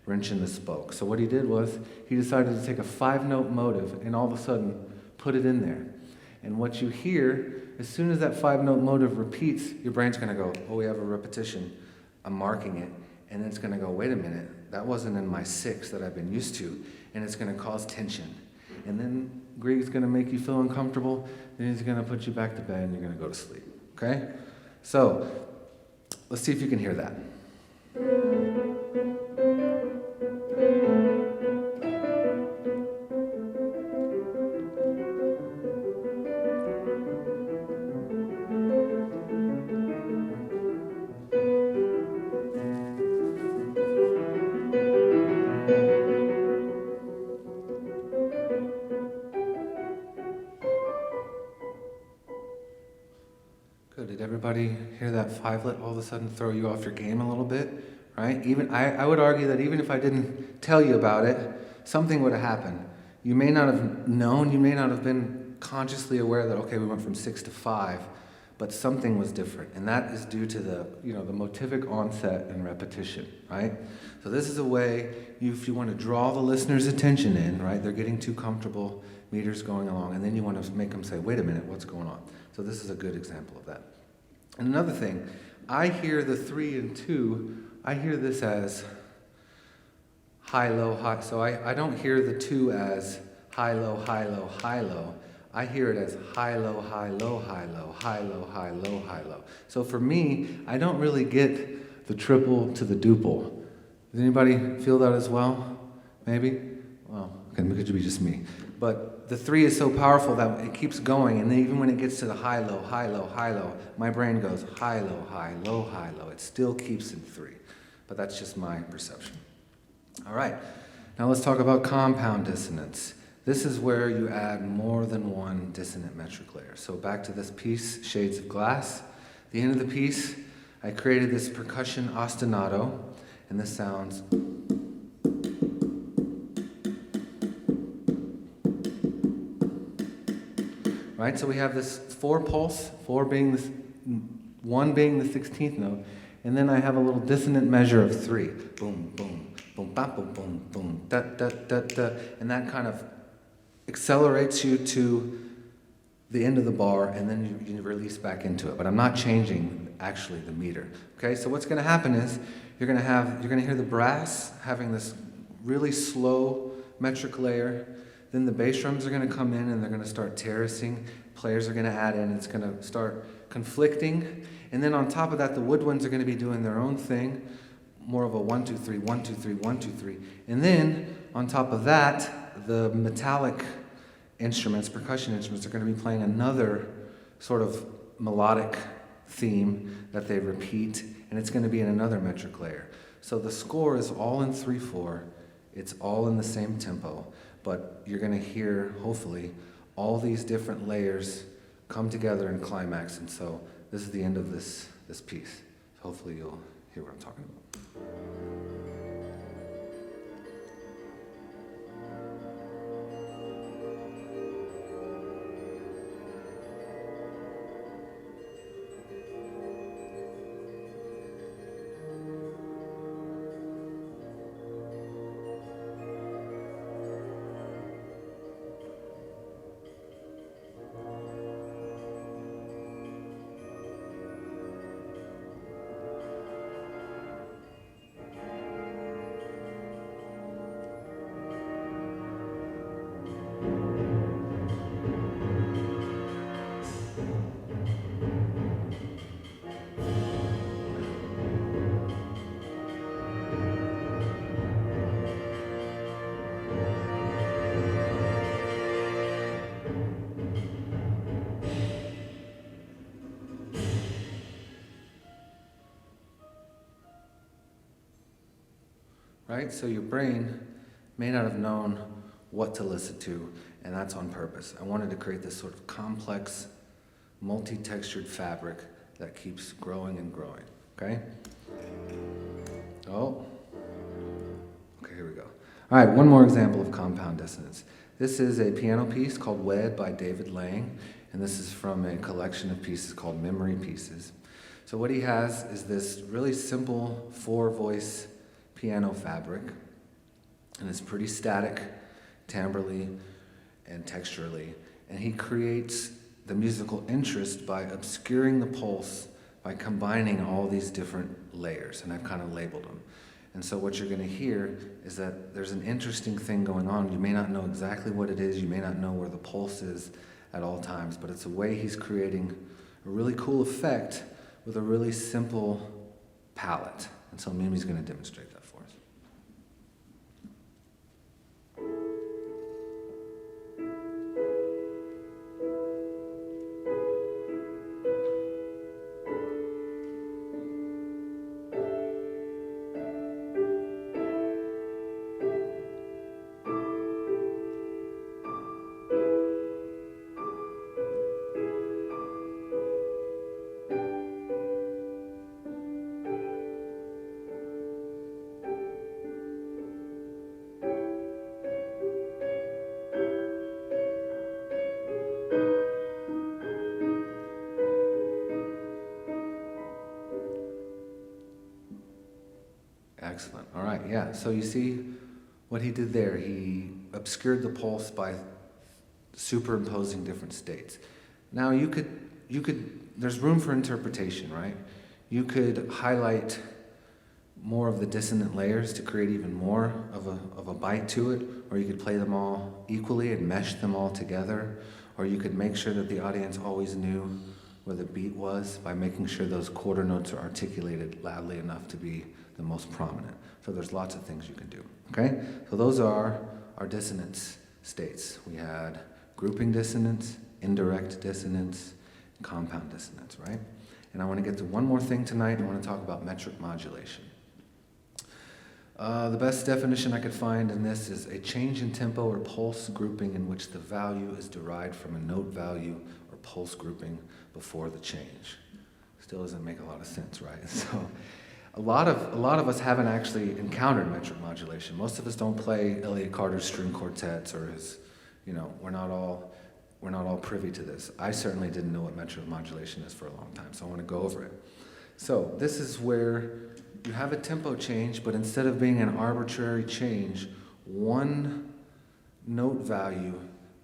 in the spoke. So what he did was he decided to take a 5-note motive and all of a sudden put it in there. And what you hear, as soon as that 5-note motive repeats, your brain's going to go, oh, we have a repetition. I'm marking it. And then it's going to go, wait a minute, that wasn't in my 6 that I've been used to. And it's going to cause tension. And then Grieg's going to make you feel uncomfortable. Then he's going to put you back to bed and you're going to go to sleep. Okay? So let's see if you can hear that. Good. Did everybody hear that 5-lit all of a sudden throw you off your game a little bit? Right? Even I would argue that even if I didn't tell you about it, something would have happened. You may not have known, you may not have been consciously aware that, okay, we went from 6 to 5, but something was different. And that is due to the motivic onset and repetition, right? So this is a way, if you want to draw the listener's attention in, right? They're getting too comfortable, meters going along, and then you want to make them say, wait a minute, what's going on? So this is a good example of that. And another thing, I hear the 3 and 2, I hear this as high, low, high. So I don't hear the 2 as high, low, high, low, high, low. I hear it as high, low, high, low, high, low, high, low, high, low, high, low. So for me, I don't really get the triple to the duple. Does anybody feel that as well? Maybe? Well, okay, it could be just me. But the 3 is so powerful that it keeps going, and then even when it gets to the high, low, high, low, high, low, my brain goes high, low, high, low, high, low. It still keeps in 3. But that's just my perception. All right, now let's talk about compound dissonance. This is where you add more than one dissonant metric layer. So back to this piece, Shades of Glass. At the end of the piece, I created this percussion ostinato, and this sounds... Right, so we have this 4 pulse, 1 being the 16th note, and then I have a little dissonant measure of 3. Boom, boom, boom, bam, boom, boom, boom, da, da, da, da, and that kind of accelerates you to the end of the bar, and then you release back into it. But I'm not changing actually the meter. Okay, so what's going to happen is you're going to hear the brass having this really slow metric layer. Then the bass drums are going to come in and they're going to start terracing. Players are going to add in. It's going to start conflicting. And then on top of that, the woodwinds are going to be doing their own thing. More of a 1, 2, 3, 1, 2, 3, 1, 2, 3. And then on top of that, the metallic instruments, percussion instruments, are going to be playing another sort of melodic theme that they repeat. And it's going to be in another metric layer. So the score is all in 3/4. It's all in the same tempo, but you're going to hear, hopefully, all these different layers come together and climax, and so this is the end of this piece. So hopefully you'll hear what I'm talking about. Right? So your brain may not have known what to listen to, and that's on purpose. I wanted to create this sort of complex, multi-textured fabric that keeps growing and growing, okay? Oh. Okay, here we go. All right, one more example of compound dissonance. This is a piano piece called Wed by David Lang, and this is from a collection of pieces called Memory Pieces. So what he has is this really simple 4-voice piano fabric, and it's pretty static, timbrally and texturally, and he creates the musical interest by obscuring the pulse by combining all these different layers, and I've kind of labeled them. And so what you're going to hear is that there's an interesting thing going on. You may not know exactly what it is, you may not know where the pulse is at all times, but it's a way he's creating a really cool effect with a really simple palette. And so Mimi's going to demonstrate that for us. Excellent. All right, yeah. So you see what he did there. He obscured the pulse by superimposing different states. Now you could, there's room for interpretation, right? You could highlight more of the dissonant layers to create even more of a bite to it, or you could play them all equally and mesh them all together, or you could make sure that the audience always knew where the beat was by making sure those quarter notes are articulated loudly enough to be the most prominent. So there's lots of things you can do, okay? So those are our dissonance states. We had grouping dissonance, indirect dissonance, compound dissonance, right? And I want to get to one more thing tonight. I want to talk about metric modulation. The best definition I could find in this is a change in tempo or pulse grouping in which the value is derived from a note value or pulse grouping before the change. Still doesn't make a lot of sense, right? So a lot of us haven't actually encountered metric modulation. Most of us don't play Elliott Carter's string quartets, or his, we're not all privy to this. I certainly didn't know what metric modulation is for a long time, so I want to go over it. So this is where you have a tempo change, but instead of being an arbitrary change, one note value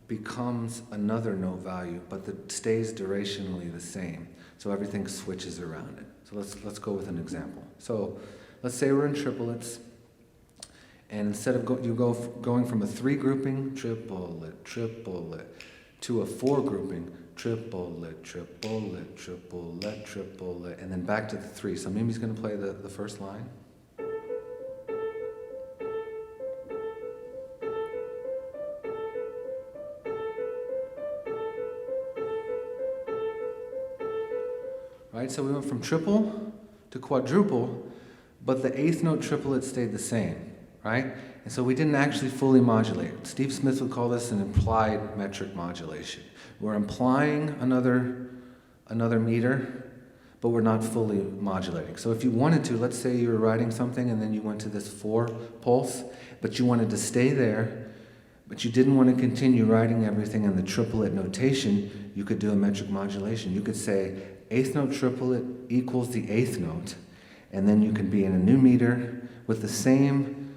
becomes another note value, but that stays durationally the same. So everything switches around it. So let's go with an example. So let's say we're in triplets, and instead of going from a 3 grouping, triplet, triplet, to a 4 grouping, triplet, triplet, triplet, triplet, and then back to the 3. So Mimi's going to play the first line. Right, so we went from triple to quadruple, but the 8th note triplet stayed the same, right? And so we didn't actually fully modulate. Steve Smith would call this an implied metric modulation. We're implying another meter, but we're not fully modulating. So if you wanted to, let's say you were writing something and then you went to this 4 pulse, but you wanted to stay there, but you didn't want to continue writing everything in the triplet notation, you could do a metric modulation. You could say eighth note triplet equals the eighth note, and then you can be in a new meter with the same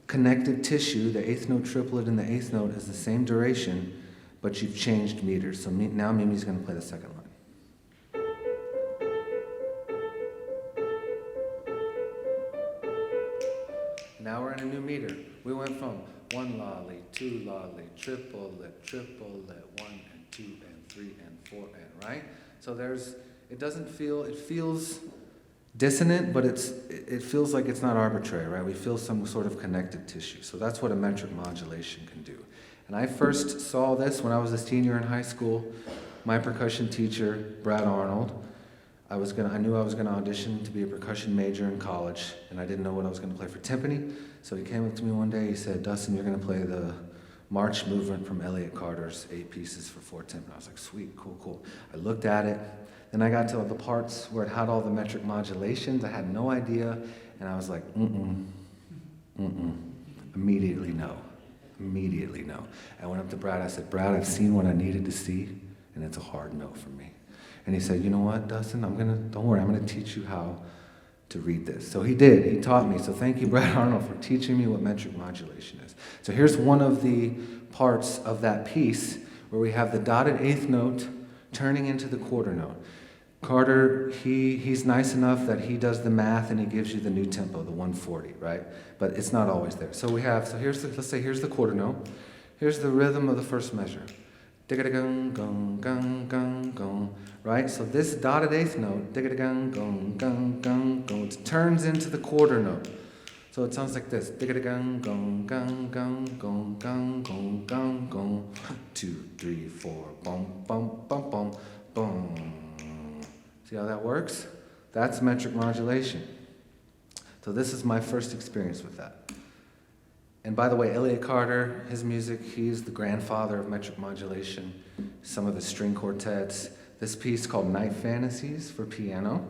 connected tissue. The eighth note triplet and the eighth note is the same duration, but you've changed meters. So now Mimi's going to play the second line. Now we're in a new meter. We went from 1 lolly, 2 lolly, triplet, 1 and 2 and 3 and 4 and, right? So it feels dissonant, but it feels like it's not arbitrary, right? We feel some sort of connected tissue. So that's what a metric modulation can do. And I first saw this when I was a senior in high school. My percussion teacher, Brad Arnold, I knew I was gonna audition to be a percussion major in college, and I didn't know what I was gonna play for timpani. So he came up to me one day, he said, "Dustin, you're gonna play the march movement from Elliott Carter's 8 Pieces for 4 timpani." I was like, sweet, cool. I looked at it, then I got to the parts where it had all the metric modulations. I had no idea, and I was like, immediately no. I went up to Brad, I said, "Brad, I've seen what I needed to see, and it's a hard no for me." And he said, "You know what, Dustin, don't worry, I'm gonna teach you how to read this." So he did, he taught me. So thank you, Brad Arnold, for teaching me what metric modulation is. So here's one of the parts of that piece where we have the dotted eighth note turning into the quarter note. Carter, he's nice enough that he does the math and he gives you the new tempo, the 140, right? But it's not always there. So let's say here's the quarter note. Here's the rhythm of the first measure. Digga-da-gung, gung, gung, gung, gung, right? So this dotted eighth note, digga-da-gung, gung, gung, gung, gung, it turns into the quarter note. So it sounds like this. Digga-da-gung, gung, gung, gung, gung, gung, gung, gung, gung. 2, 3, 4, bum, bum, bum, bum, bum. See how that works? That's metric modulation. So this is my first experience with that. And by the way, Elliott Carter, his music, he's the grandfather of metric modulation. Some of his string quartets. This piece called Night Fantasies for piano.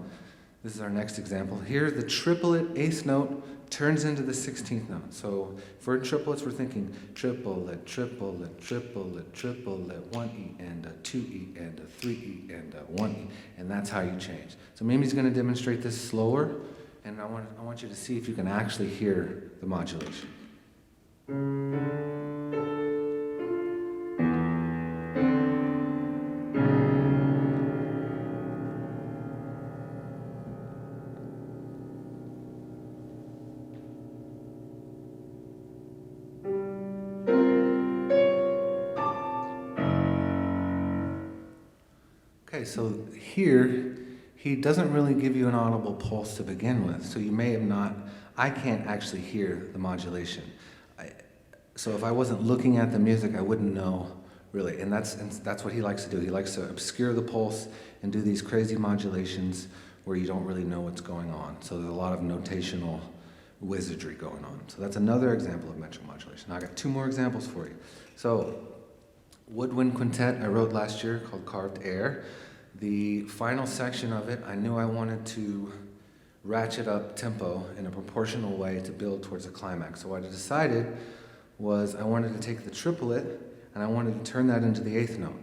This is our next example. Here, the triplet eighth note turns into the 16th note. So for triplets, we're thinking triplet, triplet, triplet, triplet, 1E and a 2E and a 3E and a 1E. And that's how you change. So Mimi's going to demonstrate this slower, and I want you to see if you can actually hear the modulation. Okay, so here, he doesn't really give you an audible pulse to begin with, so you may have not, I can't actually hear the modulation. So if I wasn't looking at the music, I wouldn't know, really, and that's what he likes to do. He likes to obscure the pulse and do these crazy modulations where you don't really know what's going on. So there's a lot of notational wizardry going on. So that's another example of metric modulation. Now I got 2 more examples for you. So Woodwind Quintet I wrote last year called Carved Air. The final section of it, I knew I wanted to ratchet up tempo in a proportional way to build towards a climax. So what I decided was I wanted to take the triplet and I wanted to turn that into the eighth note.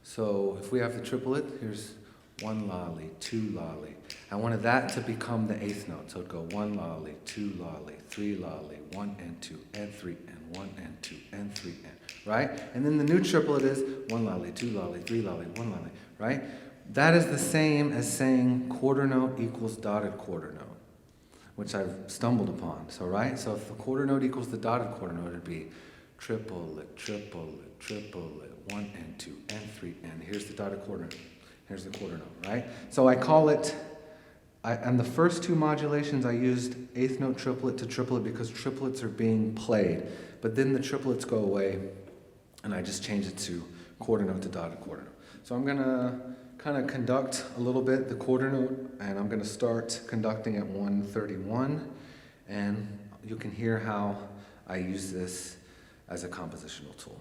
So if we have the triplet, here's 1 lolly, 2 lolly. I wanted that to become the eighth note. So it'd go 1 lolly, 2 lolly, 3 lolly, 1 and 2 and 3 and 1 and 2 and 3 and, right? And then the new triplet is 1 lolly, 2 lolly, 3 lolly, 1 lolly, right? That is the same as saying quarter note equals dotted quarter note, which I've stumbled upon. So, right? So if the quarter note equals the dotted quarter note, it'd be triplet, triplet, triplet, 1 and 2 and 3, and here's the dotted quarter note. Here's the quarter note, right? So I call it, on the first 2 modulations, I used eighth note triplet to triplet because triplets are being played. But then the triplets go away, and I just change it to quarter note to dotted quarter note. So I'm going to kind of conduct a little bit the quarter note, and I'm going to start conducting at 131, and you can hear how I use this as a compositional tool.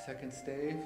Second stave.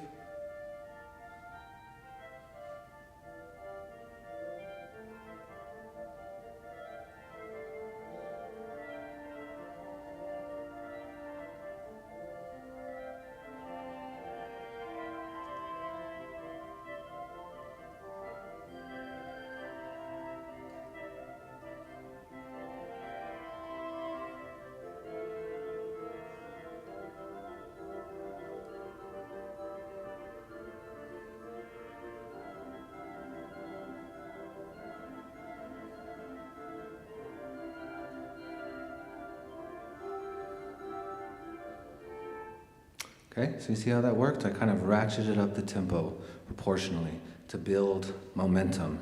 Okay, so you see how that worked? I kind of ratcheted up the tempo proportionally to build momentum.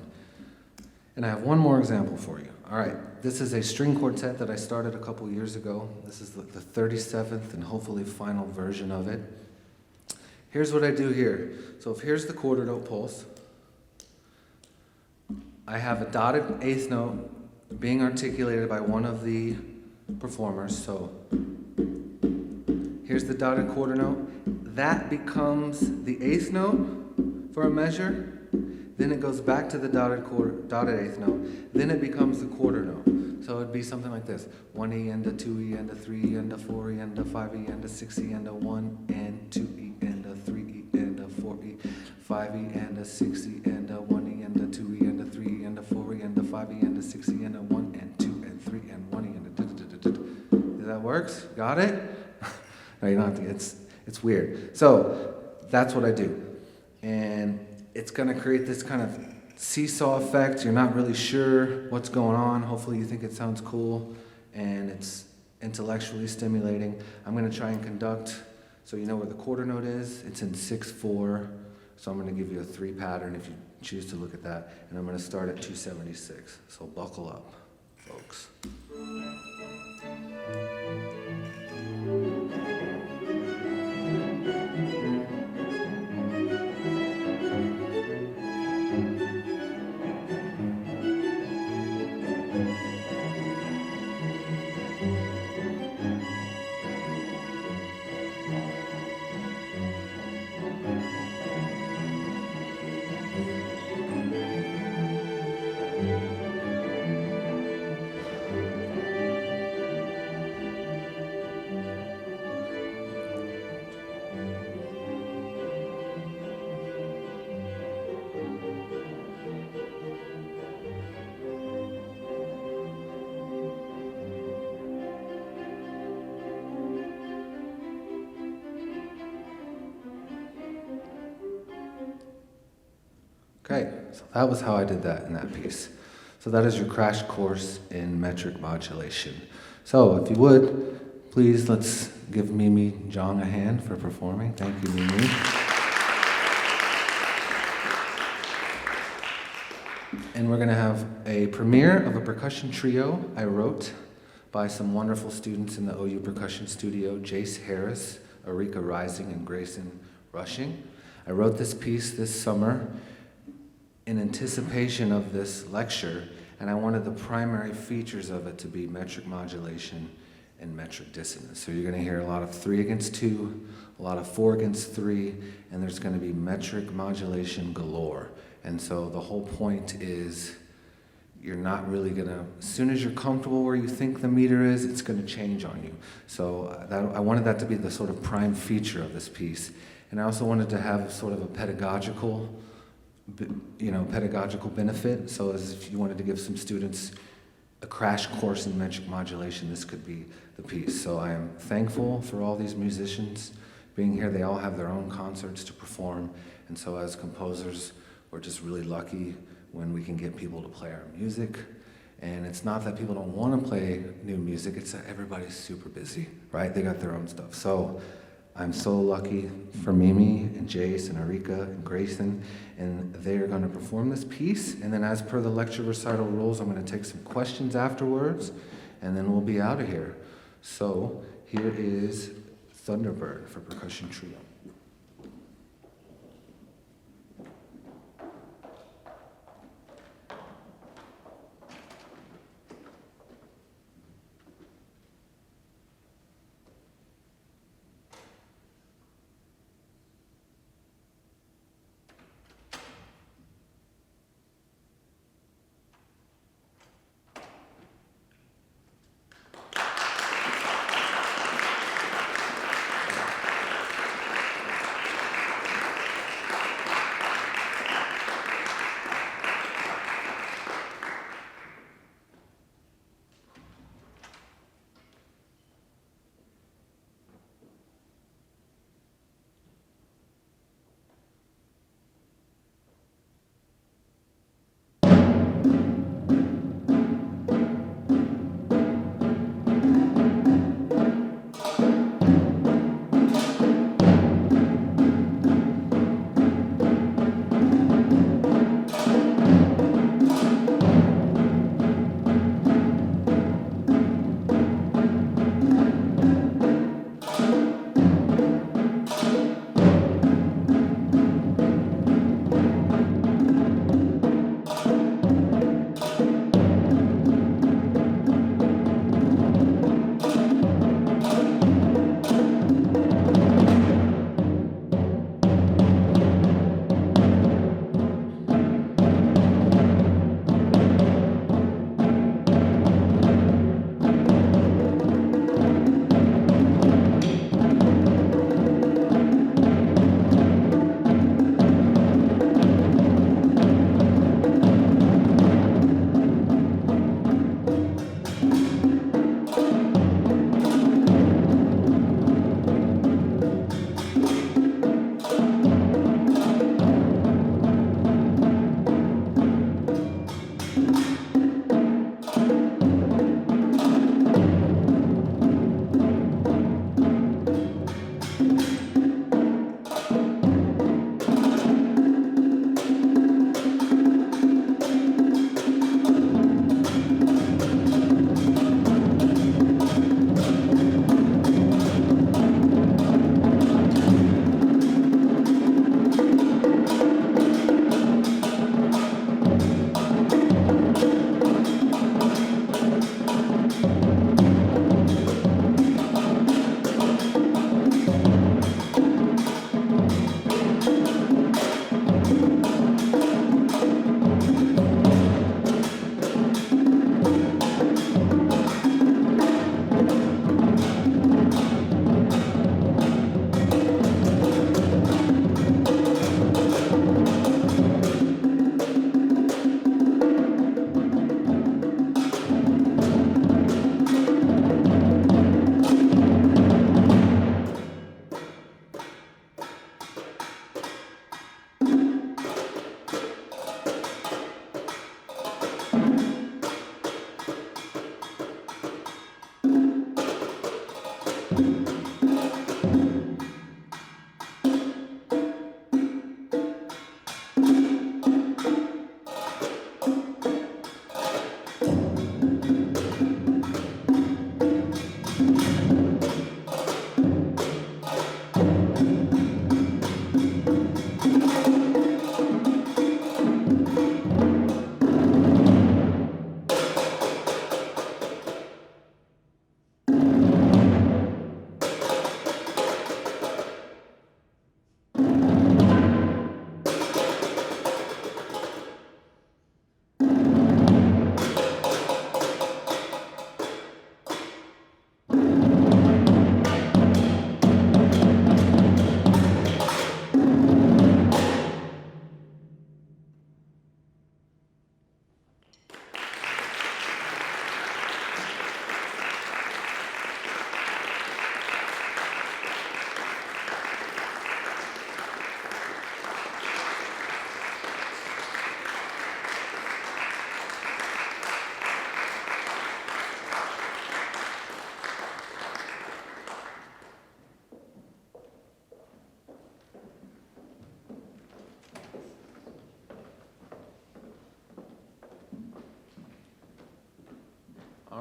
And I have one more example for you. All right, this is a string quartet that I started a couple years ago. This is the 37th and hopefully final version of it. Here's what I do here. So if here's the quarter note pulse, I have a dotted eighth note being articulated by one of the performers. So here's the dotted quarter note. That becomes the eighth note for a measure. Then it goes back to the dotted eighth note. Then it becomes the quarter note. So it'd be something like this. 1E and a 2E and a 3E and a 4E and a 5E and a 6E and a 1 and 2E and a 3E and a 4E, 5E and a 6E and a 1E and a 2E and a 3E and a 4E and a 5E and a 6E and a 1 and 2 and 3 and 1E and a Does that works? Got it? No, you don't have to. It's weird. So that's what I do. And it's going to create this kind of seesaw effect. You're not really sure what's going on. Hopefully you think it sounds cool and it's intellectually stimulating. I'm going to try and conduct so you know where the quarter note is. It's in 6/4. So I'm going to give you a 3 pattern if you choose to look at that. And I'm going to start at 276. So buckle up, folks. Okay, so that was how I did that in that piece. So that is your crash course in metric modulation. So if you would, please let's give Mimi Zhang a hand for performing. Thank you, Mimi. And we're going to have a premiere of a percussion trio I wrote by some wonderful students in the OU Percussion Studio, Jace Harris, Aurica Rising, and Grayson Rushing. I wrote this piece this summer in anticipation of this lecture, and I wanted the primary features of it to be metric modulation and metric dissonance. So you're going to hear a lot of 3 against 2, a lot of 4 against 3, and there's going to be metric modulation galore. And so the whole point is you're not really going to, as soon as you're comfortable where you think the meter is, it's going to change on you. So I wanted that to be the sort of prime feature of this piece. And I also wanted to have sort of a pedagogical benefit. So as if you wanted to give some students a crash course in metric modulation, this could be the piece. So I am thankful for all these musicians being here. They all have their own concerts to perform. And so as composers, we're just really lucky when we can get people to play our music. And it's not that people don't want to play new music, it's that everybody's super busy, right? They got their own stuff. So I'm so lucky for Mimi and Jace and Aurica and Grayson, and they're going to perform this piece. And then as per the lecture recital rules, I'm going to take some questions afterwards, and then we'll be out of here. So here is Thunderbird for Percussion Trio.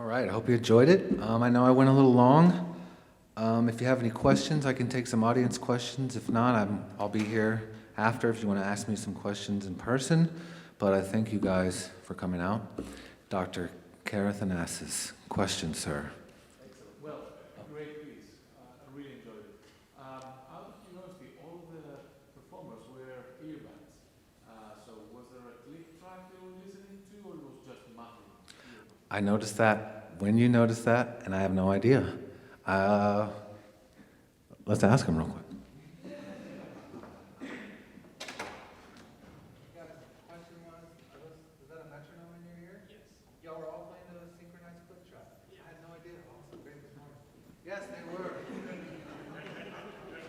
right, I hope you enjoyed it. I know I went a little long. If you have any questions, I can take some audience questions. If not, I'll be here after if you want to ask me some questions in person. But I thank you guys for coming out. Dr. Karathanasis, question, sir. Excellent. Well, great piece. I really enjoyed it. Out of curiosity, all the performers wear earbuds. So was there a click track they were listening to, or it was just muffled? I noticed that when you noticed that, and I have no idea. Let's ask him real quick. Question was that a metronome in your ear? Yes. Y'all were all playing the synchronized click track? Yeah. I had no idea. Awesome. Great performance. Yes, they were.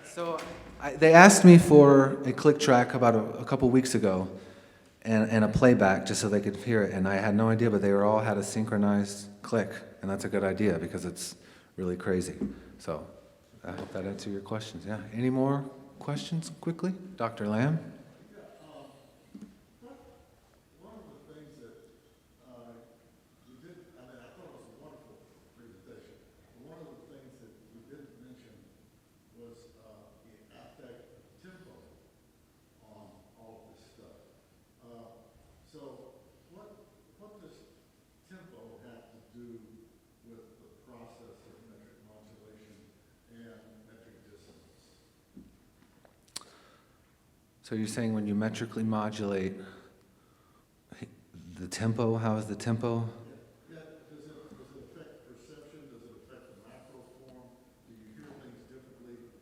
So they asked me for a click track about a couple weeks ago and a playback just so they could hear it, and I had no idea, but they all had a synchronized click, and that's a good idea because it's really crazy. So I hope that answered your questions. Yeah. Any more questions quickly? Dr. Lamb? One of the things that you did, I mean, I thought it was a wonderful presentation. But one of the things that you didn't mention was the affect tempo on all of this stuff. So what does tempo have to do with the process of metric modulation and metric dissonance? So you're saying when you metrically modulate the tempo, how is the tempo? Yeah, does it affect perception? Does it affect the macro form? Do you hear things differently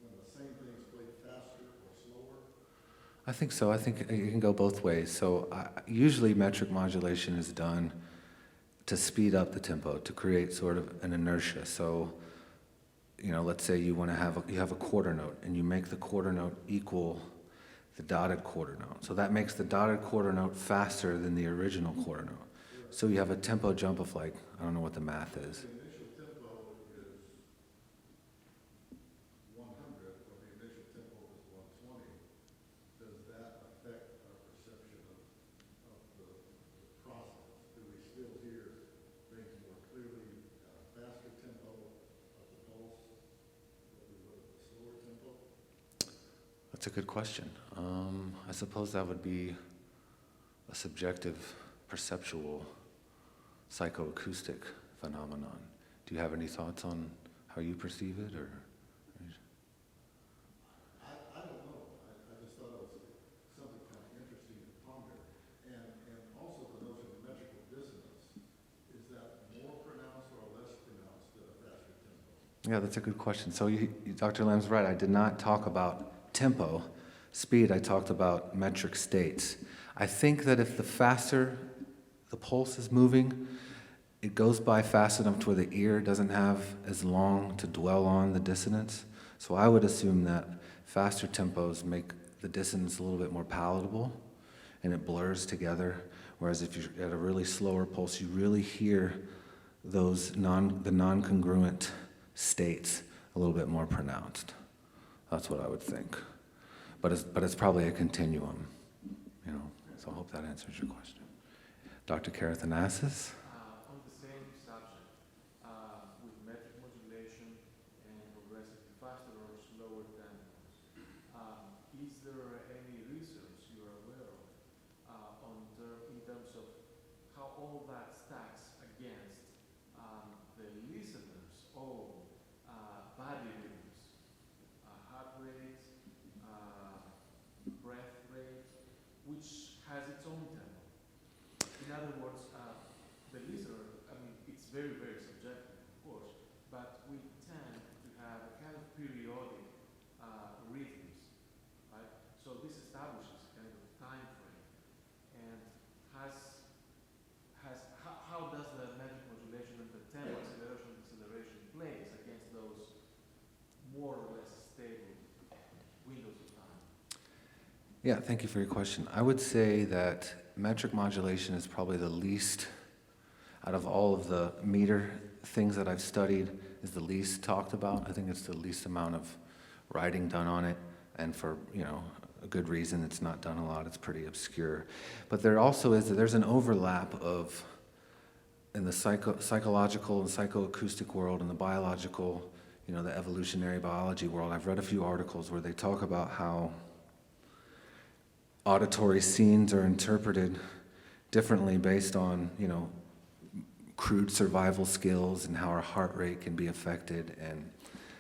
when the same thing is played faster or slower? I think so. I think it can go both ways. So usually metric modulation is done to speed up the tempo, to create sort of an inertia. So, let's say you have a quarter note, and you make the quarter note equal the dotted quarter note. So that makes the dotted quarter note faster than the original quarter note. So you have a tempo jump of I don't know what the math is. The initial tempo is 100, or the initial tempo is 120. Does that affect our perception of the process? Do we still hear things more clearly at a faster tempo of the pulse than we would at a slower tempo? That's a good question. I suppose that would be a subjective, perceptual, psychoacoustic phenomenon. Do you have any thoughts on how you perceive it, or? I don't know. I just thought it was something kind of interesting to ponder. And also the notion of metrical dissonance, is that more pronounced or less pronounced at a faster tempo? Yeah, that's a good question. So Dr. Lamb's right. I did not talk about tempo, speed. I talked about metric states. I think that if the faster the pulse is moving, it goes by fast enough to where the ear doesn't have as long to dwell on the dissonance. So I would assume that faster tempos make the dissonance a little bit more palatable, and it blurs together. Whereas if you're at a really slower pulse, you really hear those the non-congruent states a little bit more pronounced. That's what I would think. But it's probably a continuum, So I hope that answers your question. Dr. Karathanasis? On the same subject, with metric modulation and progressively faster or slower tempos, is there any research you are aware of in terms of how all that stacks against the listener's own body rhythms, heart rate, breath rate, which has its own tempo? In other words, the listener, it's very, very subjective, of course, but we tend to have a kind of periodic rhythms, right? So this establishes a kind of time frame. And how does the metric modulation and the tempo acceleration and deceleration plays against those more or less stable windows of time? Yeah, thank you for your question. I would say that metric modulation is probably the least, out of all of the meter things that I've studied, is the least talked about. I think it's the least amount of writing done on it, and for, a good reason. It's not done a lot. It's pretty obscure. But there's an overlap of in the psychological and psychoacoustic world, and the biological, the evolutionary biology world, I've read a few articles where they talk about how auditory scenes are interpreted differently based on, crude survival skills and how our heart rate can be affected and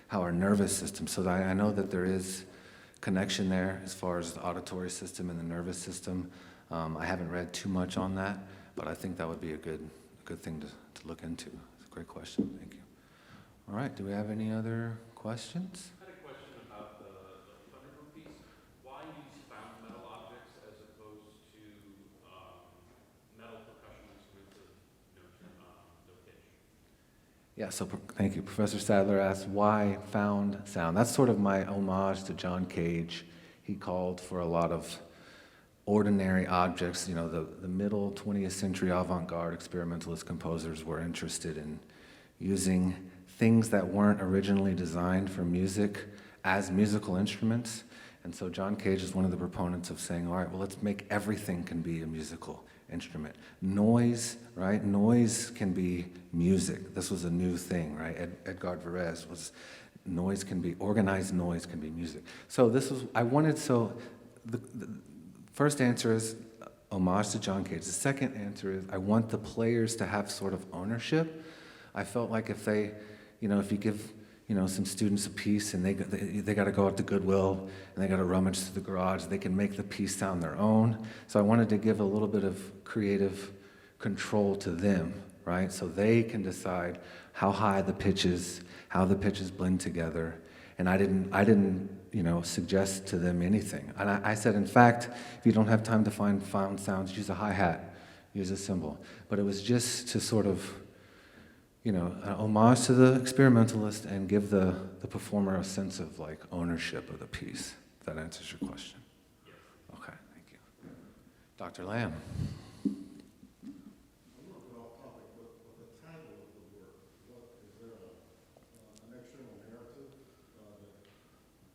how our nervous system. So I know that there is connection there as far as the auditory system and the nervous system. I haven't read too much on that, but I think that would be a good thing to look into. It's a great question. Thank you. All right, do we have any other questions? I had a question about the Thunderbird piece. Why use found metal objects as opposed to metal percussion instruments of no pitch? Yeah, so thank you. Professor Sadler asked, why found sound? That's sort of my homage to John Cage. He called for a lot of ordinary objects. The middle 20th century avant-garde experimentalist composers were interested in using things that weren't originally designed for music as musical instruments. And so John Cage is one of the proponents of saying, all right, well, let's make everything can be a musical instrument. Noise, right? Noise can be music. This was a new thing, right? Edgar Varese was, organized noise can be music. So the first answer is homage to John Cage. The second answer is I want the players to have sort of ownership. I felt like if you give, some students a piece and they got to go out to Goodwill and they got to rummage through the garage, they can make the piece sound their own. So I wanted to give a little bit of creative control to them, right? So they can decide how high the pitches, how the pitches blend together. And I didn't suggest to them anything. And I said, in fact, if you don't have time to find found sounds, use a hi-hat, use a cymbal. But it was just to sort of, an homage to the experimentalist and give the performer a sense of ownership of the piece. If that answers your question. Yes. Okay, thank you. Dr. Lamb. A little bit off topic, but the title of the work, is there an external narrative that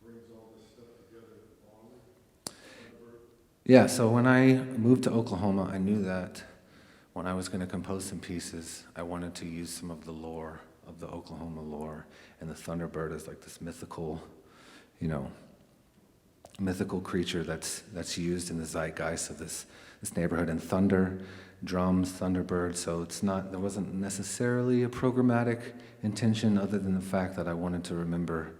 brings all this stuff together broadly? Yeah, so when I moved to Oklahoma, I knew that when I was going to compose some pieces, I wanted to use some of the lore, of the Oklahoma lore, and the Thunderbird is like this mythical, mythical creature that's used in the zeitgeist of this neighborhood. And thunder, drums, Thunderbird, so there wasn't necessarily a programmatic intention other than the fact that I wanted to remember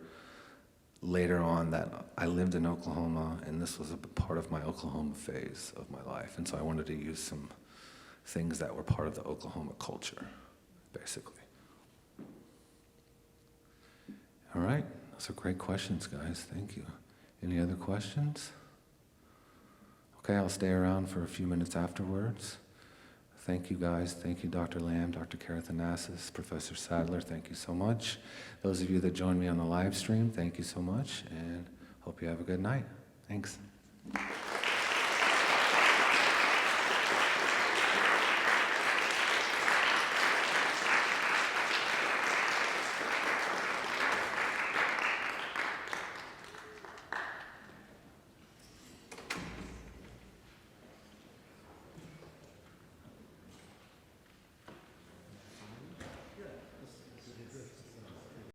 later on that I lived in Oklahoma and this was a part of my Oklahoma phase of my life. And so I wanted to use some things that were part of the Oklahoma culture, basically. All right, those are great questions, guys. Thank you. Any other questions? Okay, I'll stay around for a few minutes afterwards. Thank you, guys. Thank you, Dr. Lamb, Dr. Karathanassis, Professor Sadler. Thank you so much. Those of you that joined me on the live stream, thank you so much, and hope you have a good night. Thanks.